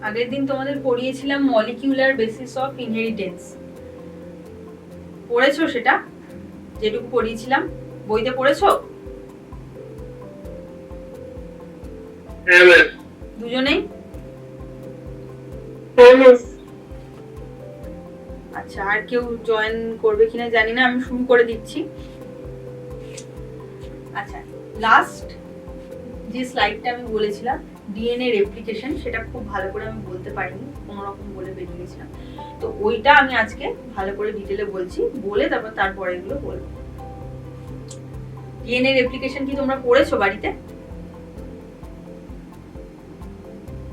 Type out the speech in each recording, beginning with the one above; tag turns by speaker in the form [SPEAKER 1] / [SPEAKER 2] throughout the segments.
[SPEAKER 1] আগের দিন তোমাদের পড়িয়েছিলাম মলিকিউলার বেসিস অফ ইনহেরিটেন্স, পড়েছো সেটা? যেটুকু পড়িয়েছিলাম বইতে পড়েছো?
[SPEAKER 2] হ্যাঁ ম্যাম।
[SPEAKER 1] দুজনেই?
[SPEAKER 2] হ্যাঁ মিস।
[SPEAKER 1] আচ্ছা, আর কেউ জয়েন করবে কিনা জানি না, আমি শুরু করে দিচ্ছি। আচ্ছা, লাস্ট যে স্লাইডটা আমি বলেছিলাম ডিএনএ রেপ্লিকেশন, সেটা খুব ভালো করে আমি বলতে পারিনি, কোনো রকম বলে বেরিয়ে গেছিলাম। তো ওইটা আমি আজকে ভালো করে ডিটেলে বলছি, বলে তারপরে এগুলো বলবো। ডিএনএ রেপ্লিকেশন কি তোমরা পড়েছো বাড়িতে?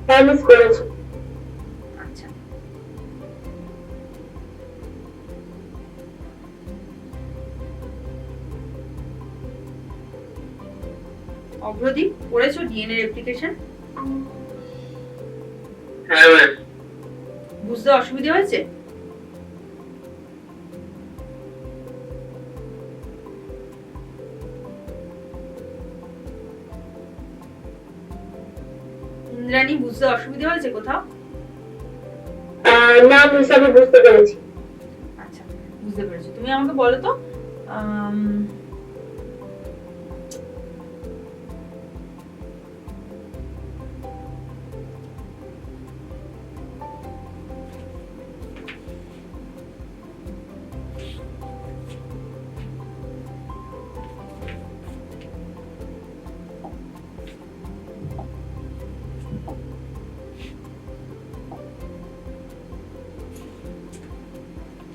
[SPEAKER 2] হ্যাঁ মিস করেছি।
[SPEAKER 1] আচ্ছা, অগ্রদীপ পড়েছো ডিএনএ রেপ্লিকেশন?
[SPEAKER 2] হ্যাঁ ম্যাম।
[SPEAKER 1] বুঝতে অসুবিধা হয়েছে? ইন্দ্রাণী, বুঝতে অসুবিধা হয়েছে কোথাও?
[SPEAKER 2] না মিস, আমি বুঝতে পেরেছি।
[SPEAKER 1] আচ্ছা, বুঝতে পেরেছো। তুমি আমাকে বলো তো,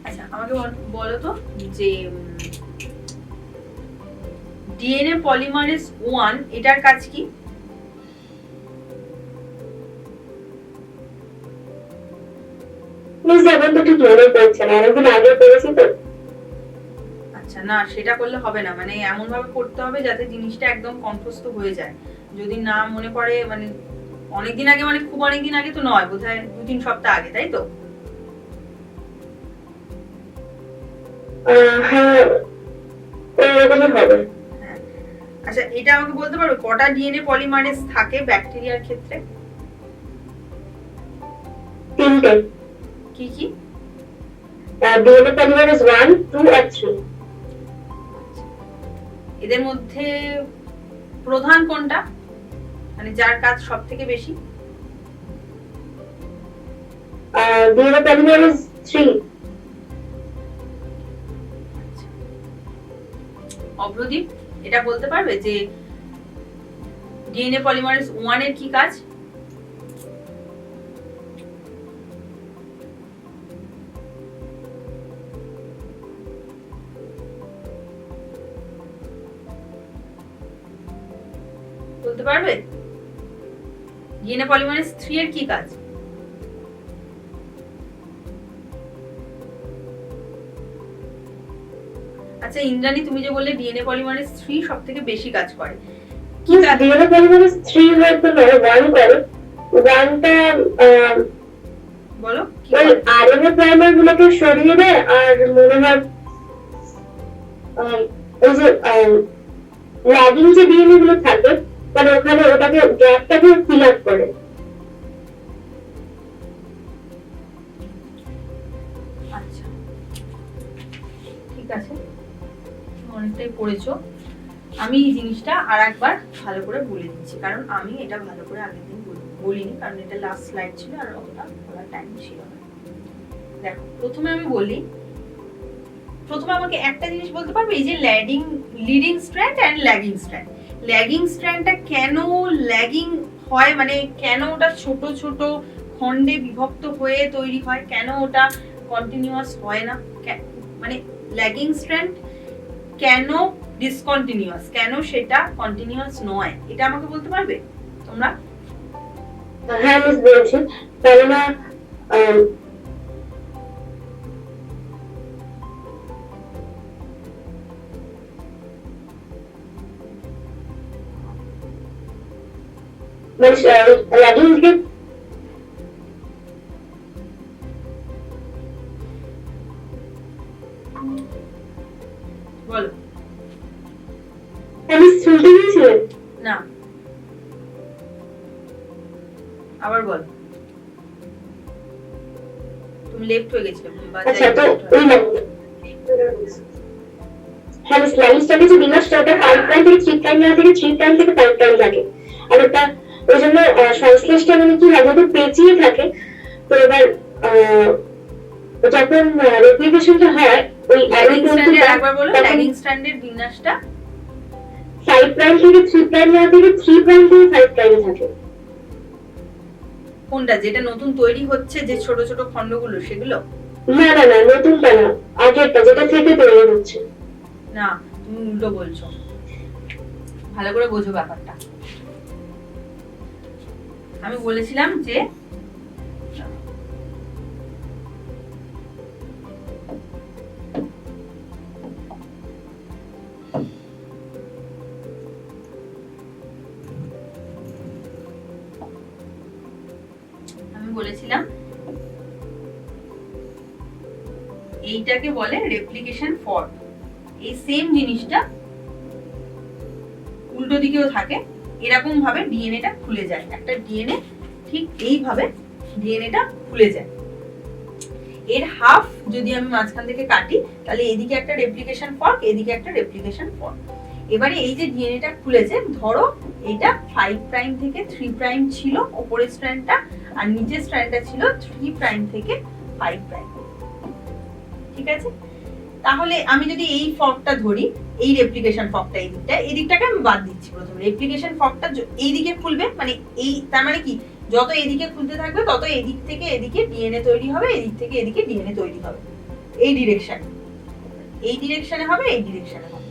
[SPEAKER 1] আচ্ছা আমাকে বলো তো যে ডিএনএ পলিমারেজ 1 এটার কাজ কি?
[SPEAKER 2] মিস এখন তো ঠিক মনে পড়ছে না, অনেকদিন আগে পড়েছি তো।
[SPEAKER 1] আচ্ছা, না সেটা করলে হবে না, মানে এমন ভাবে করতে হবে যাতে জিনিসটা একদম কণ্ঠস্থ হয়ে যায়। যদি না মনে পড়ে, মানে অনেকদিন আগে, মানে খুব অনেকদিন আগে তো নয়, বোধহয় 2-3 সপ্তাহ আগে, তাই তো?
[SPEAKER 2] হ্যাঁ, এরকমই হবে।
[SPEAKER 1] হ্যাঁ। আচ্ছা, এটা আমাকে বলতে পারবে কটা ডিএনএ পলিমারেজ থাকে ব্যাকটেরিয়ার ক্ষেত্রে?
[SPEAKER 2] 3টে।
[SPEAKER 1] কি কি?
[SPEAKER 2] ডিএনএ পলিমারেজ 1, 2 আর 3।
[SPEAKER 1] এদের মধ্যে প্রধান কোনটা, মানে যার কাজ সব থেকে বেশি?
[SPEAKER 2] DNA polymerase 3।
[SPEAKER 1] অগ্রদীপ, এটা বলতে পারবে যে ডিএনএ পলিমারেজ 1 এর কি কাজ? বলতে পারবে? ডিএনএ পলিমারেজ 3 এর কি কাজ? আচ্ছা ইন্দ্রাণী, তুমি যে বললে ডিএনএ পলিমারেজ 3 সবথেকে বেশি কাজ করে,
[SPEAKER 2] কি ডিএনএ পলিমারেজ 3 হয়তো নয়, 1 করে। 1টা
[SPEAKER 1] বলো কি
[SPEAKER 2] ওই আরএনএ প্রাইমার গুলোকে সরিয়ে দেয়, আর মনে হয় ওই যে ল্যাগিং যে ডিএনএ গুলো থাকে, মানে ওখানে ওটাকে গ্যাপটাকে ফিল আপ করে।
[SPEAKER 1] আচ্ছা, ঠিক আছে, অনেকটাই পড়েছো। আমি এই জিনিসটা আর একবার ভালো করে বলে দিচ্ছি, কারণ আমি এটা ভালো করে আগের দিন বলিনি, কারণ এটা লাস্ট স্লাইড ছিল আর অতটা বলার টাইম ছিল না। দেখো, প্রথমে আমি বলি, প্রথমে আমাকে একটা জিনিস বলতে পারবে, এই যে leading strand and lagging strand, lagging স্ট্র্যান্ডটা কেন ল্যাগিং হয়, মানে কেন ওটা ছোট ছোট খণ্ডে বিভক্ত হয়ে তৈরি হয়, কেন ওটা কন্টিনিউয়াস হয় না, মানে ল্যাগিং স্ট্র্যান্ড কেন ডিসকন্টিনিউয়াস, কেন সেটা কন্টিনিউয়াস নয়, এটা আমাকে বলতে পারবে তোমরা?
[SPEAKER 2] হ্যাঁ মিস, বলছি। কেননা ল্যাগিং যে
[SPEAKER 1] বলো।
[SPEAKER 2] আমি শুনতে পেয়েছিলেন
[SPEAKER 1] না, আবার বল। তুমি লেফট হয়ে গেছিলে।
[SPEAKER 2] আচ্ছা, তো ওই হ্যাঁ, স্লাইডিং স্ট্র্যান্ডে যে বিন্যাসটা ওটা 5 প্রাইম থেকে 3 প্রাইম যাওয়া থেকে 3 প্রাইম থেকে 5 প্রাইম থাকে। আর ওটা ওই জন্য সংশ্লেষটা মানে কি হয়, যদি পেঁচিয়ে থাকে, তো এবার যখন রেপ্লিকেশনটা হয় ওই অ্যারো তন্তুটা,
[SPEAKER 1] একবার বলো ল্যাগিং স্ট্র্যান্ডের বিন্যাসটা
[SPEAKER 2] 5 প্রাইম থেকে 3 প্রাইম যাওয়া থেকে 3 প্রাইম থেকে 5 প্রাইম থাকে।
[SPEAKER 1] কোনটা, যেটা নতুন তৈরি হচ্ছে যে ছোট ছোট খণ্ডগুলো সেগুলো?
[SPEAKER 2] না না না, নতুনটা না, আগেরটা যেটা থেকে তৈরি হচ্ছে।
[SPEAKER 1] না, তুমি উল্টো বলছো, ভালো করে বোঝো ব্যাপারটা। আমি বলেছিলাম যে এইটাকে বলে রেপ্লিকেশন ফর্ক। এই সেম জিনিসটা উল্টো দিকেও থাকে, এরকম ভাবে ডিএনএটা খুলে যায়। একটা ডিএনএ ঠিক এইভাবে ডিএনএটা খুলে যায়। এর হাফ যদি আমি মাঝখান থেকে কাটি, তাহলে এদিকে একটা রেপ্লিকেশন ফর্ক, এদিকে একটা রেপ্লিকেশন ফর্ক। এবারে এই যে ডিএনএটা খুলেছে, ধরো এটা 5 প্রাইম থেকে 3 প্রাইম ছিল উপরের স্ট্র্যান্ডটা, আর নিচের স্ট্র্যান্ডটা ছিল 3 প্রাইম থেকে 5 প্রাইম। ঠিক আছে, তাহলে আমি যদি এই ফর্কটা ধরি, এই রেপ্লিকেশন ফর্কটা, এই দিকটাকে আমি বাদ দিচ্ছি। প্রথমে রেপ্লিকেশন ফর্কটা এই দিকে খুলবে, মানে এই, তার মানে কি, যত এদিকে খুলতে থাকবে তত এদিক থেকে এদিকে ডিএনএ তৈরি হবে, এদিক থেকে এদিকে ডিএনএ তৈরি হবে। এই ডিরেকশনে, এই ডিরেকশনে হবে, এই ডিরেকশনে হবে।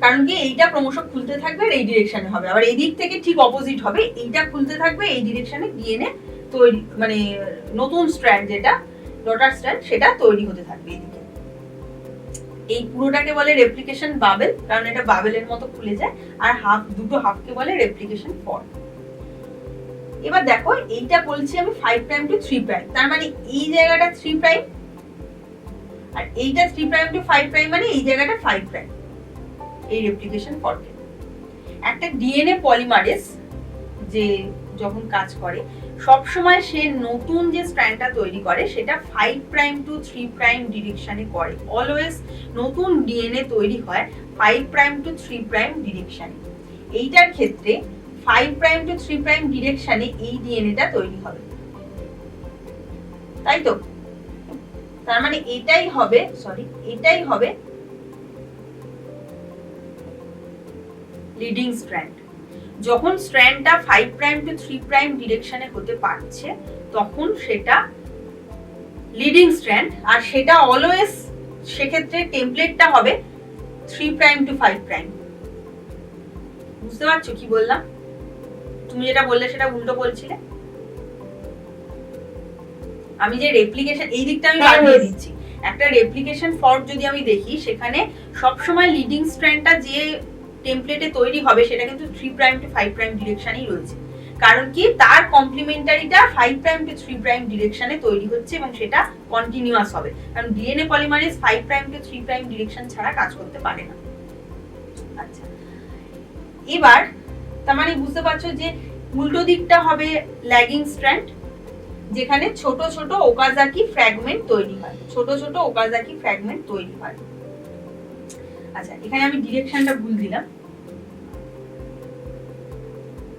[SPEAKER 1] কারণ কি, এইটা ক্রমশ খুলতে থাকবে আর এই ডিরেকশনে হবে, আবার এই দিক থেকে ঠিক অপোজিট হবে, এইটা খুলতে থাকবে এই ডিরেকশনে, ডিএনএ তৈরি, মানে নতুন স্ট্র্যান্ড যেটা ডটার স্ট্র্যান্ড সেটা তৈরি হতে থাকবে এদিকে। এই পুরোটাকে বলে রেপ্লিকেশন বাবেল, কারণ এটা বাবেলের মতো খুলে যায়। আর হাফ, দুটো হাফকে বলে রেপ্লিকেশন ফর্ক। এবার দেখো, এইটা বলছি আমি 5 প্রাইম টু 3 প্রাইম, তার মানে এই জায়গাটা 3 প্রাইম, আর এইটা 3 প্রাইম টু 5 প্রাইম, মানে এই জায়গাটা 5 প্রাইম। এই রেপ্লিকেশন ফর্কে একটা ডিএনএ পলিমারেজ যে যখন কাজ করে, সব সময় সে নতুন যে স্ট্র্যান্ডটা তৈরি করে সেটা 5 প্রাইম টু 3 প্রাইম ডিরেকশনে করে। অলওয়েজ নতুন ডিএনএ তৈরি হয় 5 প্রাইম টু 3 প্রাইম ডিরেকশনে। এইটার ক্ষেত্রে 5 প্রাইম টু 3 প্রাইম ডিরেকশনে এই ডিএনএটা তৈরি হবে, তাই তো? তার মানে এটাই হবে, এটাই হবে লিডিং স্ট্র্যান্ড। যখন স্ট্র্যান্ডটা 5 প্রাইম টু 3 প্রাইম ডিরেকশনে হতে পারছে, তখন সেটা লিডিং স্ট্র্যান্ড। আর সেটা অলওয়েজ, সেক্ষেত্রে টেমপ্লেটটা হবে 3 প্রাইম টু 5 প্রাইম। বুঝতে পারছো কি বললাম? তুমি যেটা বললে সেটা উল্টো বলছিলে। আমি যে রেপ্লিকেশন, এই দিকটা আমি বাদ দিয়ে দিচ্ছি। একটা রেপ্লিকেশন ফর্ক যদি আমি দেখি, সেখানে সবসময় লিডিং স্ট্র্যান্ডটা যে টেমপ্লেটে তৈরি হবে সেটা কিন্তু 3 প্রাইম টু 5 প্রাইম ডিরেকশনেই রয়েছে। কারণ কি, তার কমপ্লিমেন্টারিটা 5 প্রাইম টু 3 প্রাইম ডিরেকশনে তৈরি হচ্ছে এবং সেটা কন্টিনিউয়াস হবে। কারণ DNA polymerase 5 prime to 3 prime direction ছাড়া কাজ করতে পারে না। আচ্ছা, এবার তার মানে বুঝতে পারছো যে উল্টো দিকটা হবে ল্যাগিং স্ট্র্যান্ড, যেখানে ছোট ছোট ওকাজাকি ফ্র্যাগমেন্ট তৈরি হয়, ছোট ছোট ওকাজাকি ফ্র্যাগমেন্ট তৈরি হয়। আচ্ছা, এখানে আমি ডিরেকশনটা ভুল দিলাম।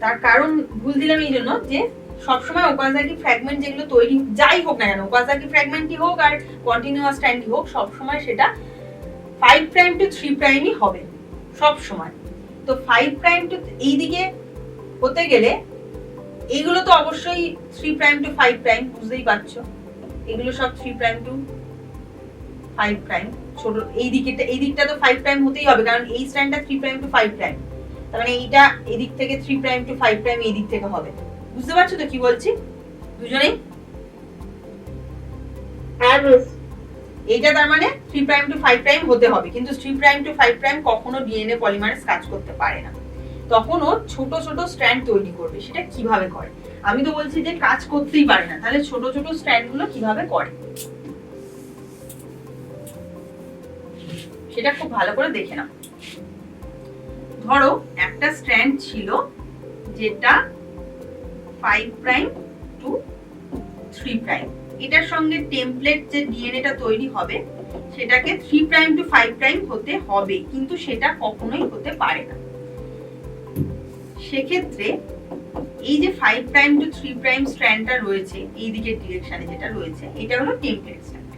[SPEAKER 1] তার কারণ ভুল দিলাম এই জন্য যে সবসময় ওকাজাকি ফ্র্যাগমেন্ট যেগুলো তৈরি, যাই হোক না কেন, ওকাজাকি ফ্র্যাগমেন্টই হোক আর কন্টিনিউয়াস স্ট্র্যান্ডই হোক, সবসময় সেটা 5 প্রাইম টু 3 প্রাইমই হবে সব সময়। তো 5 প্রাইম টু এইদিকে হতে গেলে এইগুলো তো অবশ্যই 3 প্রাইম টু 5 প্রাইম, বুঝতেই পারছো, এগুলো সব 3 প্রাইম টু 5 প্রাইম। ছোট এই দিকটা তো 5 প্রাইম হতেই হবে, কারণ এই স্ট্র্যান্ডটা 3 প্রাইম টু 5 প্রাইম, তার মানে এইটা এদিক থেকে 3 প্রাইম টু 5 প্রাইম এই দিক থেকে হবে। বুঝতে পারছো তো কি বলছি দুজনেই? এইটা তার মানে 3 প্রাইম টু 5 প্রাইম হতে হবে, কিন্তু 3 প্রাইম টু 5 প্রাইম কখনো ডিএনএ পলিমারেজ কাজ করতে পারে না। তখন ও ছোট ছোট স্ট্র্যান্ড তৈরি করবে। সেটা কিভাবে করে? আমি তো বলছি যে কাজ করতেই পারে না, তাহলে ছোট ছোট স্ট্র্যান্ড গুলো কিভাবে করে সেটা খুব ভালো করে দেখে নাও। ধরো একটা স্ট্র্যান্ড ছিল যেটা 5 প্রাইম টু 3'। এটার সঙ্গে টেমপ্লেট যে ডিএনএটা তৈরি হবে সেটাকে 3' to 5' হতে হবে, কিন্তু সেটা কখনোই হতে পারে না। সেক্ষেত্রে এই যে 5' to 3' স্ট্র্যান্ডটা রয়েছে এই দিকের ডিরেকশনে যেটা রয়েছে, এটা হলো টেমপ্লেট স্ট্র্যান্ড।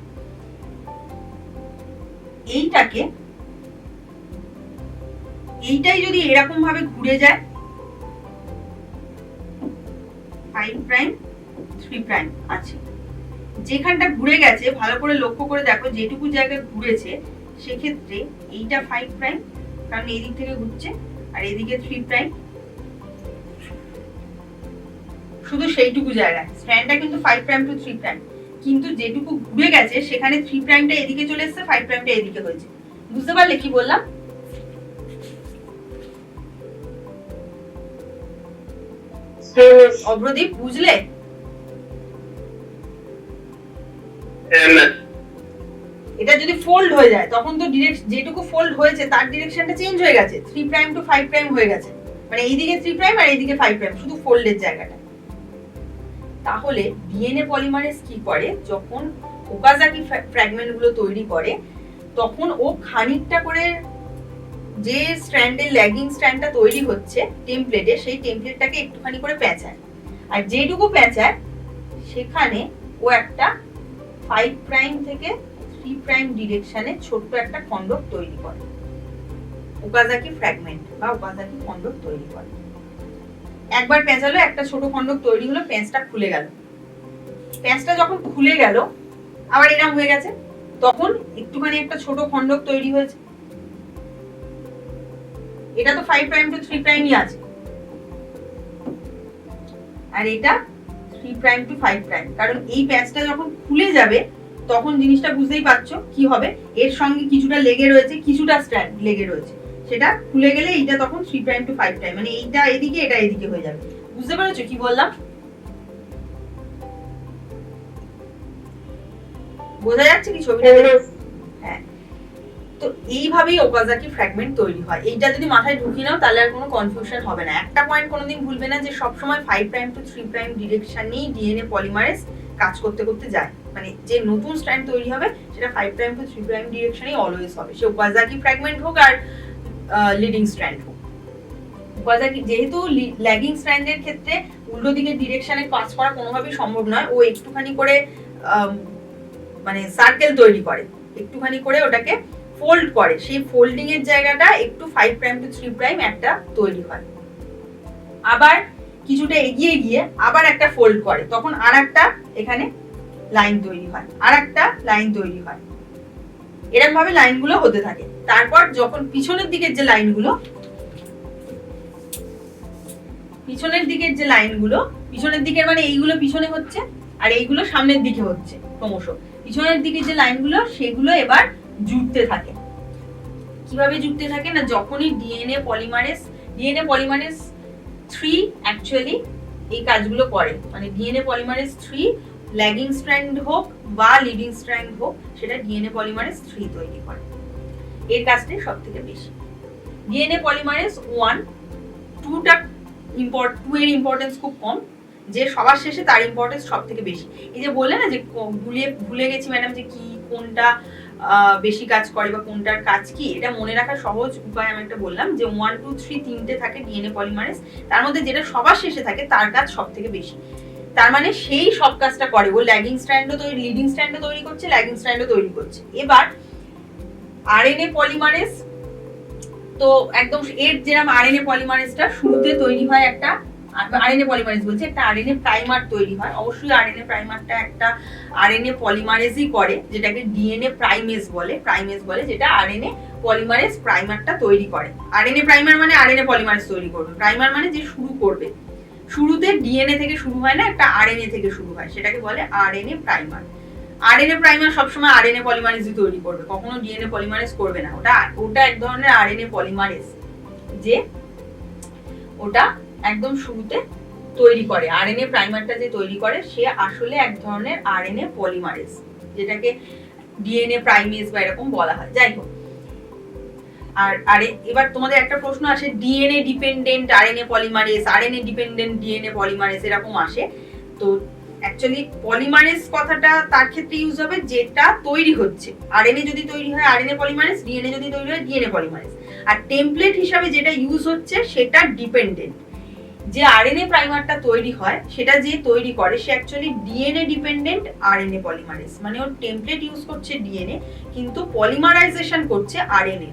[SPEAKER 1] এইটাই যদি এরকম ভাবে ঘুরে যায় 5', 3' আছে, যেখানটা ঘুরে গেছে ভালো করে লক্ষ্য করে দেখো, যেটুকু জায়গায় ঘুরেছে সেক্ষেত্রে এইটা 5', কারণ এই দিক থেকে ঘুরছে, আর এদিকে 3', শুধু সেইটুকু জায়গায় স্ট্র্যান্ডটা কিন্তু 5' to 3', কিন্তু যেটুকু ঘুরে গেছে সেখানে 3'টা এদিকে চলে এসেছে, 5'টা এদিকে হয়েছে। বুঝতে পারলে কি বললাম? অভ্রদীপ, বুঝলে? এটা যদি ফোল্ড হয়ে যায় তখন তো ডিরেক্ট যেটুকু ফোল্ড হয়েছে তার ডিরেকশনটা চেঞ্জ হয়ে গেছে, 3' to 5' হয়ে গেছে, মানে এইদিকে 3' আর এইদিকে 5', শুধু ফোল্ডের জায়গাটা। তাহলে ডিএনএ পলিমারেজ কি করে, যখন ওকাজাকি ফ্র্যাগমেন্ট গুলো তৈরি করে তখন ও খানিকটা করে যে স্ট্র্যান্ডের ল্যাগিং স্ট্র্যান্ডটা তৈরি হচ্ছে টেমপ্লেটে, সেই টেমপ্লেটটাকে একটুখানি করে পেঁচায়, আর যেটুকু পেঁচায় সেখানে ও একটা 5' থেকে 3' ডিরেকশনে ছোট্ট একটা খণ্ডক তৈরি করে, ওকাজাকি ফ্র্যাগমেন্ট বা ওকাজাকি খণ্ডক তৈরি করে। একবার পেঁচালো, একটা ছোট খণ্ডক তৈরি হলো, পেঁচটা খুলে গেল। পেঁচটা যখন খুলে গেল আবার এরকম হয়ে গেছে, তখন একটুখানি একটা ছোট খণ্ডক তৈরি হয়েছে। এটা তো 5' to 3'ই আছে, আর এটা 3' to 5', কারণ এই প্যাচটা যখন খুলে যাবে তখন জিনিসটা বুঝতেই পারছো কি হবে, এর সঙ্গে কিছুটা লেগে রয়েছে, কিছুটা স্ট্র্যান্ড লেগে রয়েছে, সেটা খুলে গেলে এইটা তখন 3' to 5', মানে এইটা এদিকে এটা এদিকে হয়ে যাবে। বুঝতে পেরেছো কি বললাম? বোঝা যাচ্ছে কি ছবিটা? হ্যাঁ, তো এইভাবেই ওকাজাকি ফ্র্যাগমেন্ট তৈরি হয়। এইটা যদি মাথায় ঢুকিয়ে নাও তাহলে আর কোনো কনফিউশন হবে না। একটা পয়েন্ট কোনোদিন ভুলবে না, যে সবসময় 5' to 3' ডিরেকশনেই ডিএনএ পলিমারেজ কাজ করতে করতে যায়, মানে যে নতুন স্ট্র্যান্ড তৈরি হবে সেটা 5' to 3' ডিরেকশনেই অলওয়েজ হবে, সে ওকাজাকি ফ্র্যাগমেন্ট হোক আর লিডিং স্ট্র্যান্ড হোক। ওকাজাকি যেহেতু ল্যাগিং স্ট্র্যান্ডের ক্ষেত্রে উল্টো দিকের ডিরেকশনে কাজ করা কোনোভাবেই সম্ভব নয়, ও একটুখানি করে মানে সার্কেল তৈরি করে, একটুখানি করে ওটাকে ফোল্ড করে, সেই ফোল্ডিং এর জায়গাটা একটু 5' to 3' একটা তৈরি হয়, আবার কিছুটা এগিয়ে গিয়ে আবার একটা ফোল্ড করে, তখন আরেকটা এখানে লাইন তৈরি হয়, আরেকটা লাইন তৈরি হয়, এরকম ভাবে লাইনগুলো হতে থাকে। তারপর যখন পিছনের দিকের যে লাইনগুলো, পিছনের দিকের মানে এইগুলো পিছনে হচ্ছে আর এইগুলো সামনের দিকে হচ্ছে, ক্রমশ পিছনের দিকের যে লাইনগুলো সেগুলো এবার জুড়তে থাকে। কিভাবে জুড়তে থাকে না, যখনই ডিএনএ পলিমারেজ 3 অ্যাকচুয়ালি এই কাজগুলো করে, মানে ডিএনএ পলিমারেজ 3 ল্যাগিং স্ট্র্যান্ড হোক বা লিডিং স্ট্র্যান্ড হোক, সেটা ডিএনএ পলিমারেজ 3 তৈরি করে, এর কাজটাই সবথেকে বেশি। ডিএনএ পলিমারেজ 1, 2 এর ইম্পর্টেন্স খুব কম, যে সবার শেষে তার ইম্পর্টেন্স সবথেকে বেশি। এই যে বললে না যে ভুলে গেছি ম্যাডাম যে কি কোনটা বেশি কাজ করে বা কোনটার কাজ কি, এটা মনে রাখার সহজ উপায় আমি একটা বললাম, যে 1, 2, 3 তিনটে থাকে ডিএনএ পলিমারেজ, তার মধ্যে যেটা সবার শেষে থাকে তার কাজ সবথেকে বেশি। তার মানে সেই সব কাজটা করে, ও ল্যাগিং স্ট্র্যান্ডও তৈরি, লিডিং স্ট্র্যান্ডও তৈরি করছে, ল্যাগিং স্ট্র্যান্ডও তৈরি করছে। এবার আরএনএ পলিমারেজ, তো একদম এর যেরকম আরএনএ পলিমারেজটা শুরুতে তৈরি হয় একটা আরএনএ পলিমারেজ বলছে, একটা আরএনএ প্রাইমার তৈরি হয়। অবশ্যই আরএনএ প্রাইমারটা একটা আরএনএ পলিমারেজই করে, যেটাকে ডিএনএ প্রাইমেজ বলে, যেটা আরএনএ পলিমারেজ প্রাইমারটা তৈরি করে। আরএনএ প্রাইমার মানে আরএনএ পলিমারেজ তৈরি করবে, প্রাইমার মানে যে শুরু করবে, শুরুতে ডিএনএ থেকে শুরু হয় না, একটা আরএনএ থেকে শুরু হয়, সেটাকে বলে আরএনএ প্রাইমার। আরএনএ প্রাইমার সবসময় আরএনএ পলিমারেজই তৈরি করবে, কখনো ডিএনএ পলিমারেজ করবে না। ওটা এক ধরনের আরএনএ পলিমারেজ, যে ওটা একদম শুরুতে তৈরি করে। আরএনএ প্রাইমারটা যে তৈরি করে সে আসলে এক ধরনের আরএনএ পলিমারেজ, যেটাকে ডিএনএ প্রাইমেজ বা এরকম বলা হয়। যাই হোক, আর এবার তোমাদের একটা প্রশ্ন আসে, DNA dependent RNA polymerase, RNA dependent DNA polymerase এরকম আসে। তো অ্যাকচুয়ালি পলিমারেজ কথাটা তার ক্ষেত্রে ইউজ হবে যেটা তৈরি হচ্ছে। আরএনএ যদি তৈরি হয় আরএনএ পলিমারেজ, ডিএনএ যদি তৈরি হয় ডিএনএ পলিমারেজ। আর টেমপ্লেট হিসাবে যেটা ইউজ হচ্ছে সেটা ডিপেন্ডেন্ট। যে আরএনএ প্রাইমারটা তৈরি হয় সেটা যে তৈরি করে সে actually DNA dependent RNA polymerase, মানে ওর টেমপ্লেট ইউজ করছে ডিএনএ কিন্তু পলিমারাইজেশন করছে আরএনএ।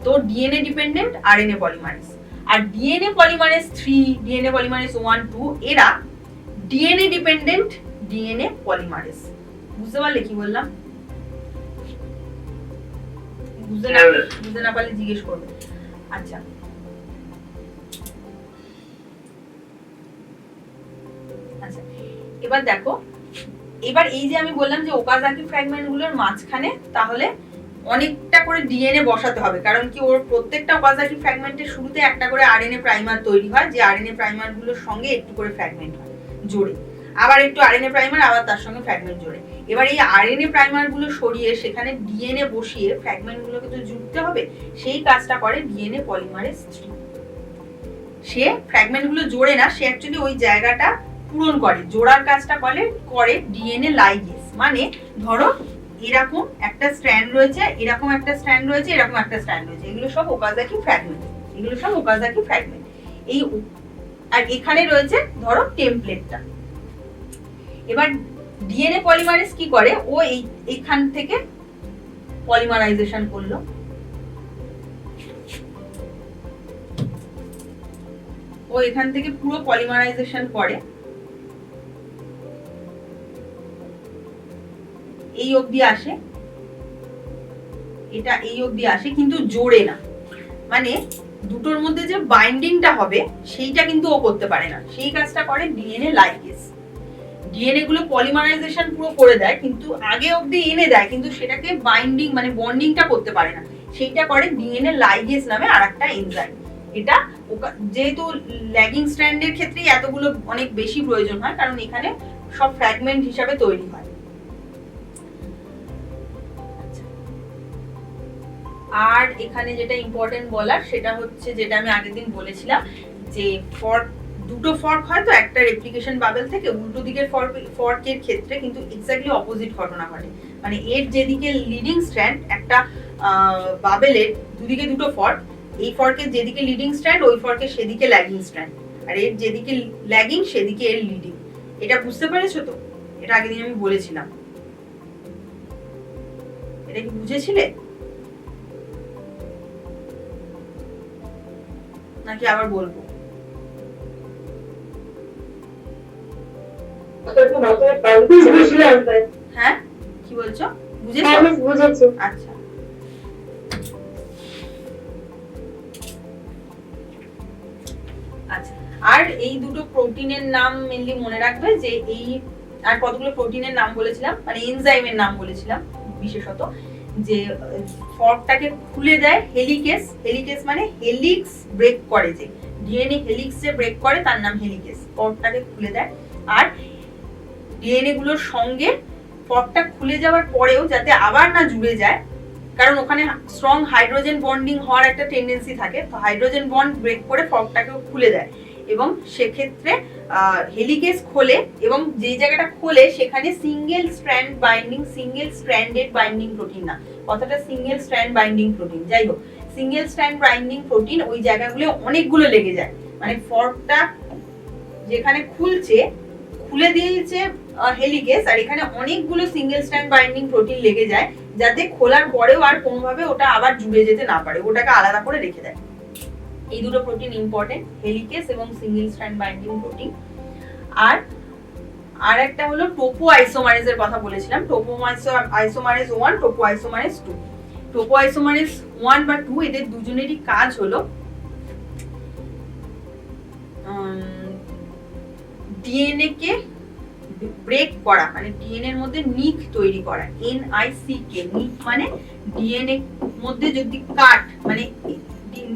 [SPEAKER 1] তো ডিএনএ ডিপেন্ডেন্ট আরএনএ পলিমারেজ। আর ডিএনএ পলিমারেজ 3, ডিএনএ পলিমারেজ 1, 2 এরা ডিএনএ ডিপেন্ডেন্ট ডিএনএ পলিমারেজ। বুঝতে পারলে কি বললাম? বুঝতে না পারলে জিজ্ঞেস করবে। আচ্ছা, আচ্ছা এবার দেখো, এবার এই যে আমি বললাম যে ওকাজাকি ফ্র্যাগমেন্ট গুলোর মাঝখানে তাহলে অনেকটা করে ডিএনএ বসাতে হবে, কারণ কি ওর প্রত্যেকটা ওকাজাকি ফ্র্যাগমেন্টের শুরুতে একটা করে আরএনএ প্রাইমার তৈরি হয়, যে আরএনএ প্রাইমার গুলোর সঙ্গে একটু করে ফ্র্যাগমেন্ট হয় জোড়ে, আবার একটু আরএনএ প্রাইমার, আবার তার সঙ্গে ফ্র্যাগমেন্ট জোড়ে। এবার এই আরএনএ প্রাইমার গুলো সরিয়ে সেখানে ডিএনএ বসিয়ে ফ্র্যাগমেন্ট গুলোকে তো জুড়তে হবে, সেই কাজটা করে ডিএনএ পলিমারেজ 3। সে ফ্র্যাগমেন্ট গুলো জোড়ে না, সে অ্যাকচুয়ালি ওই জায়গাটা পূরণ করে, জোড়ার কাজটা করে ডিএনএ লাইগেজ। মানে ধরো এরকম একটা স্ট্র্যান্ড রয়েছে, এরকম একটা স্ট্র্যান্ড রয়েছে, এরকম একটা স্ট্র্যান্ড রয়েছে, এগুলো সব ওকাজাকি ফ্র্যাগমেন্ট, এগুলো সব ওকাজাকি ফ্র্যাগমেন্ট। এই আর এখানে রয়েছে ধরো টেমপ্লেটটা। এবার ডিএনএ পলিমারেজ কি করে, ও এইখান থেকে পলিমারাইজেশন করলো, ও এখান থেকে পুরো পলিমারাইজেশন করে, এই অবধি আসে, এটা এই অবধি আসে, কিন্তু জোড়ে না। মানে দুটোর মধ্যে যে বাইন্ডিংটা হবে সেইটা কিন্তু ও করতে পারে না, সেই কাজটা করে ডিএনএ লাইগেজ। ডিএনএ গুলো পলিমারাইজেশন পুরো করে দেয়, কিন্তু আগে অবধি এনে দেয়, কিন্তু সেটাকে বাইন্ডিং মানে বন্ডিংটা করতে পারে না, সেইটা করে ডিএনএ লাইগেজ নামে আরেকটা এনজাইম। এটা যেহেতু ল্যাগিং স্ট্র্যান্ডের ক্ষেত্রে এতগুলো অনেক বেশি প্রয়োজন হয়, কারণ এখানে সব ফ্র্যাগমেন্ট হিসাবে তৈরি হয়। আর এখানে যেটা ইম্পর্টেন্ট বলার সেটা হচ্ছে, যেটা আমি আগের দিন বলেছিলাম, যে দুটো ফর্ক হয় তো একটা রেপ্লিকেশন বাবেল থেকে, উল্টো দিকের ফর্কের ক্ষেত্রে কিন্তু এক্স্যাক্টলি অপোজিট ঘটনা ঘটে। মানে এর যেদিকে লিডিং স্ট্র্যান্ড একটা বাবেলের দুদিকে দুটো ফর্ক, এই ফর্কের যেদিকে লিডিং স্ট্র্যান্ড ওই ফর্কের সেদিকে ল্যাগিং স্ট্র্যান্ড, আর এর যেদিকে ল্যাগিং সেদিকে এর লিডিং। এটা বুঝতে পেরেছো তো? এটা আগের দিন আমি বলেছিলাম, এটা কি বুঝেছিলে নাকি আবার বলবো? হ্যাঁ কি বলছো, বুঝেছো? আচ্ছা, আচ্ছা আর এই দুটো প্রোটিনের নাম মেনলি মনে রাখবে, যে এই আর কতগুলো প্রোটিনের নাম বলেছিলাম, মানে এনজাইমের নাম বলেছিলাম বিশেষত, যে ফর্কটাকে খুলে দেয় হেলিকেস। হেলিকেস মানে হেলিক্স ব্রেক করে, যে ডিএনএ হেলিক্স যে ব্রেক করে তার নাম হেলিকেস, ফর্কটাকে খুলে দেয়। আর ডিএনএ গুলোর সঙ্গে ফর্কটা খুলে যাওয়ার পরেও যাতে আবার না জুড়ে যায়, কারণ ওখানে স্ট্রং হাইড্রোজেন বন্ডিং হওয়ার একটা টেন্ডেন্সি থাকে, তো হাইড্রোজেন বন্ড ব্রেক করে ফর্কটাকেও খুলে দেয়, এবং সেক্ষেত্রে হেলিকেস খোলে, এবং যে জায়গাটা খোলে সেখানে single strand binding, single stranded binding protein, না কথাটা সিঙ্গেল স্ট্র্যান্ড বাইন্ডিং প্রোটিন, যাই হোক সিঙ্গেল স্ট্র্যান্ড বাইন্ডিং প্রোটিন ওই জায়গাগুলো অনেকগুলো লেগে যায়। মানে ফর্কটা যেখানে খুলছে, খুলে দিয়েছে হেলিকেস, আর এখানে অনেকগুলো সিঙ্গেল স্ট্র্যান্ড বাইন্ডিং প্রোটিন লেগে যায়, যাতে খোলার পরেও আর কোনোভাবে ওটা আবার জুড়ে যেতে না পারে, ওটাকে আলাদা করে রেখে দেয়। এই দুটো প্রোটিন ইম্পর্টেন্ট, হেলিকেস এবং সিঙ্গেল স্ট্র্যান্ড বাইন্ডিং প্রোটিন। আর একটা হলো টোপো আইসোমারেজের কথা বলেছিলাম, Toppo isomerase 1, Toppo isomerase 2। Toppo isomerase 1 বা 2 এদের দুজনেরই কাজ হলো ডিএনএ কে ব্রেক করা, মানে ডিএনএ এর মধ্যে নিক তৈরি করা, NICK, নিক মানে ডিএনএ মধ্যে যদি কাট, মানে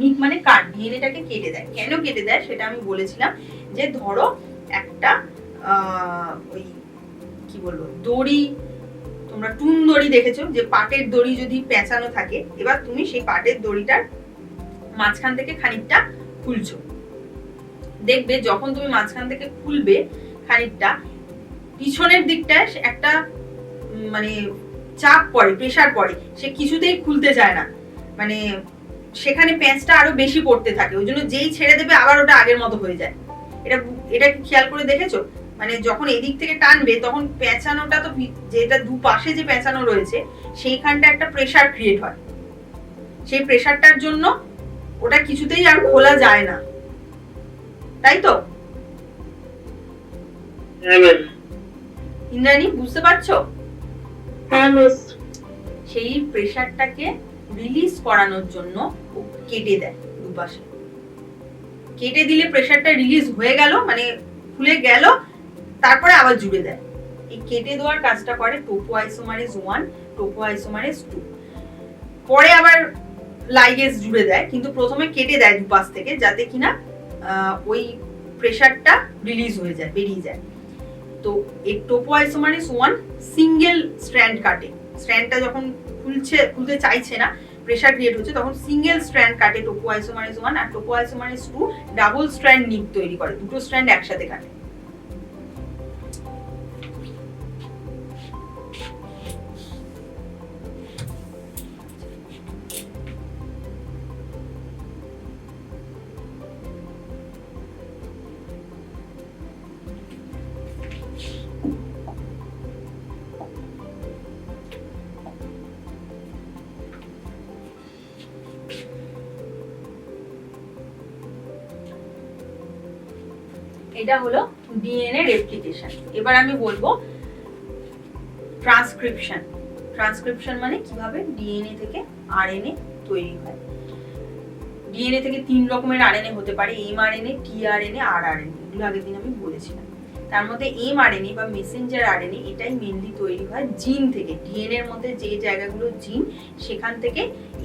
[SPEAKER 1] নিক মানে কাট, ডিএনএটাকে কেটে দেয়। কেন কেটে দেয় সেটা আমি বলেছিলাম, যে ধরো একটা ওই কি বলবো দড়ি, তোমরা টুন দড়ি দেখেছো, যে পাটের দড়ি যদি পেঁচানো থাকে, এবার তুমি সেই পাটের দড়িটার মাঝখান থেকে খানিকটা খুলছো, দেখবে যখন তুমি মাঝখান থেকে খুলবে খানিকটা, পিছনের দিকটায় একটা মানে চাপ পড়ে, প্রেসার পড়ে, সে কিছুতেই খুলতে চায় না, মানে সেখানে প্যাঁচটা আরো বেশি পড়তে থাকে, ওই জন্য যেই ছেড়ে দেবে আবার ওটা আগের মতো হয়ে যায়। এটা এটা খেয়াল করে দেখেছো? মানে যখন এদিক থেকে টানবে তখন পেঁচানোটা তো, যেটা দুপাশে যে পেঁচানো রয়েছে সেইখানটা একটা প্রেসার ক্রিয়েট হয়, সেই প্রেসারটার জন্য ওটা কিছুতেই আর খোলা যায় না, তাই তো? ইন্দ্রাণী বুঝতে পারছো?
[SPEAKER 2] হ্যাঁ মিস।
[SPEAKER 1] সেই প্রেসারটাকে রিলিজ করানোর জন্য ও কেটে দেয় দুপাশে, কেটে দিলে প্রেসারটা রিলিজ হয়ে গেল, মানে খুলে গেল, তারপরে আবার জুড়ে দেয়। এই কেটে দেওয়ার কাজটা করে টোপোআইসোমারেজ 1, টোপোআইসোমারেজ 2, পরে আবার লাইগেজ জুড়ে দেয়, কিন্তু প্রথমে কেটে দেয় দুপাশ থেকে, যাতে কিনা ওই প্রেসারটা রিলিজ হয়ে যায়, বেরিয়ে যায়। তো এই টোপোআইসোমারেজ 1 সিঙ্গেল স্ট্র্যান্ড কাটে, স্ট্র্যান্ডটা যখন খুলতে চাইছে না, প্রেসার ক্রিয়েট হচ্ছে, তখন সিঙ্গেল স্ট্র্যান্ড কাটে টোপোআইসোমারেজ 1, আর টোপোআইসোমারেজ 2 ডাবল স্ট্র্যান্ড নিব তৈরি করে, দুটো স্ট্র্যান্ড একসাথে কাটে। এটা হলো ডিএনএ রেপ্লিকেশন। এবার আমি বলবো ট্রান্সক্রিপশন। ট্রান্সক্রিপশন মানে কিভাবে ডিএনএ থেকে আরএনএ তৈরি হয়। ডিএনএ থেকে 3 রকমের আরএনএ হতে পারে, এমআরএনএ, টিআরএনএ, আরআরএনএ, এগুলো আগের দিন আমি বলেছিলাম। তার মধ্যে এমআরএনএ বা মেসেঞ্জার আরএনএ এটাই মেইনলি তৈরি হয় জিন থেকে, ডিএনএ এর মধ্যে যে জায়গাগুলো জিন সেখান থেকে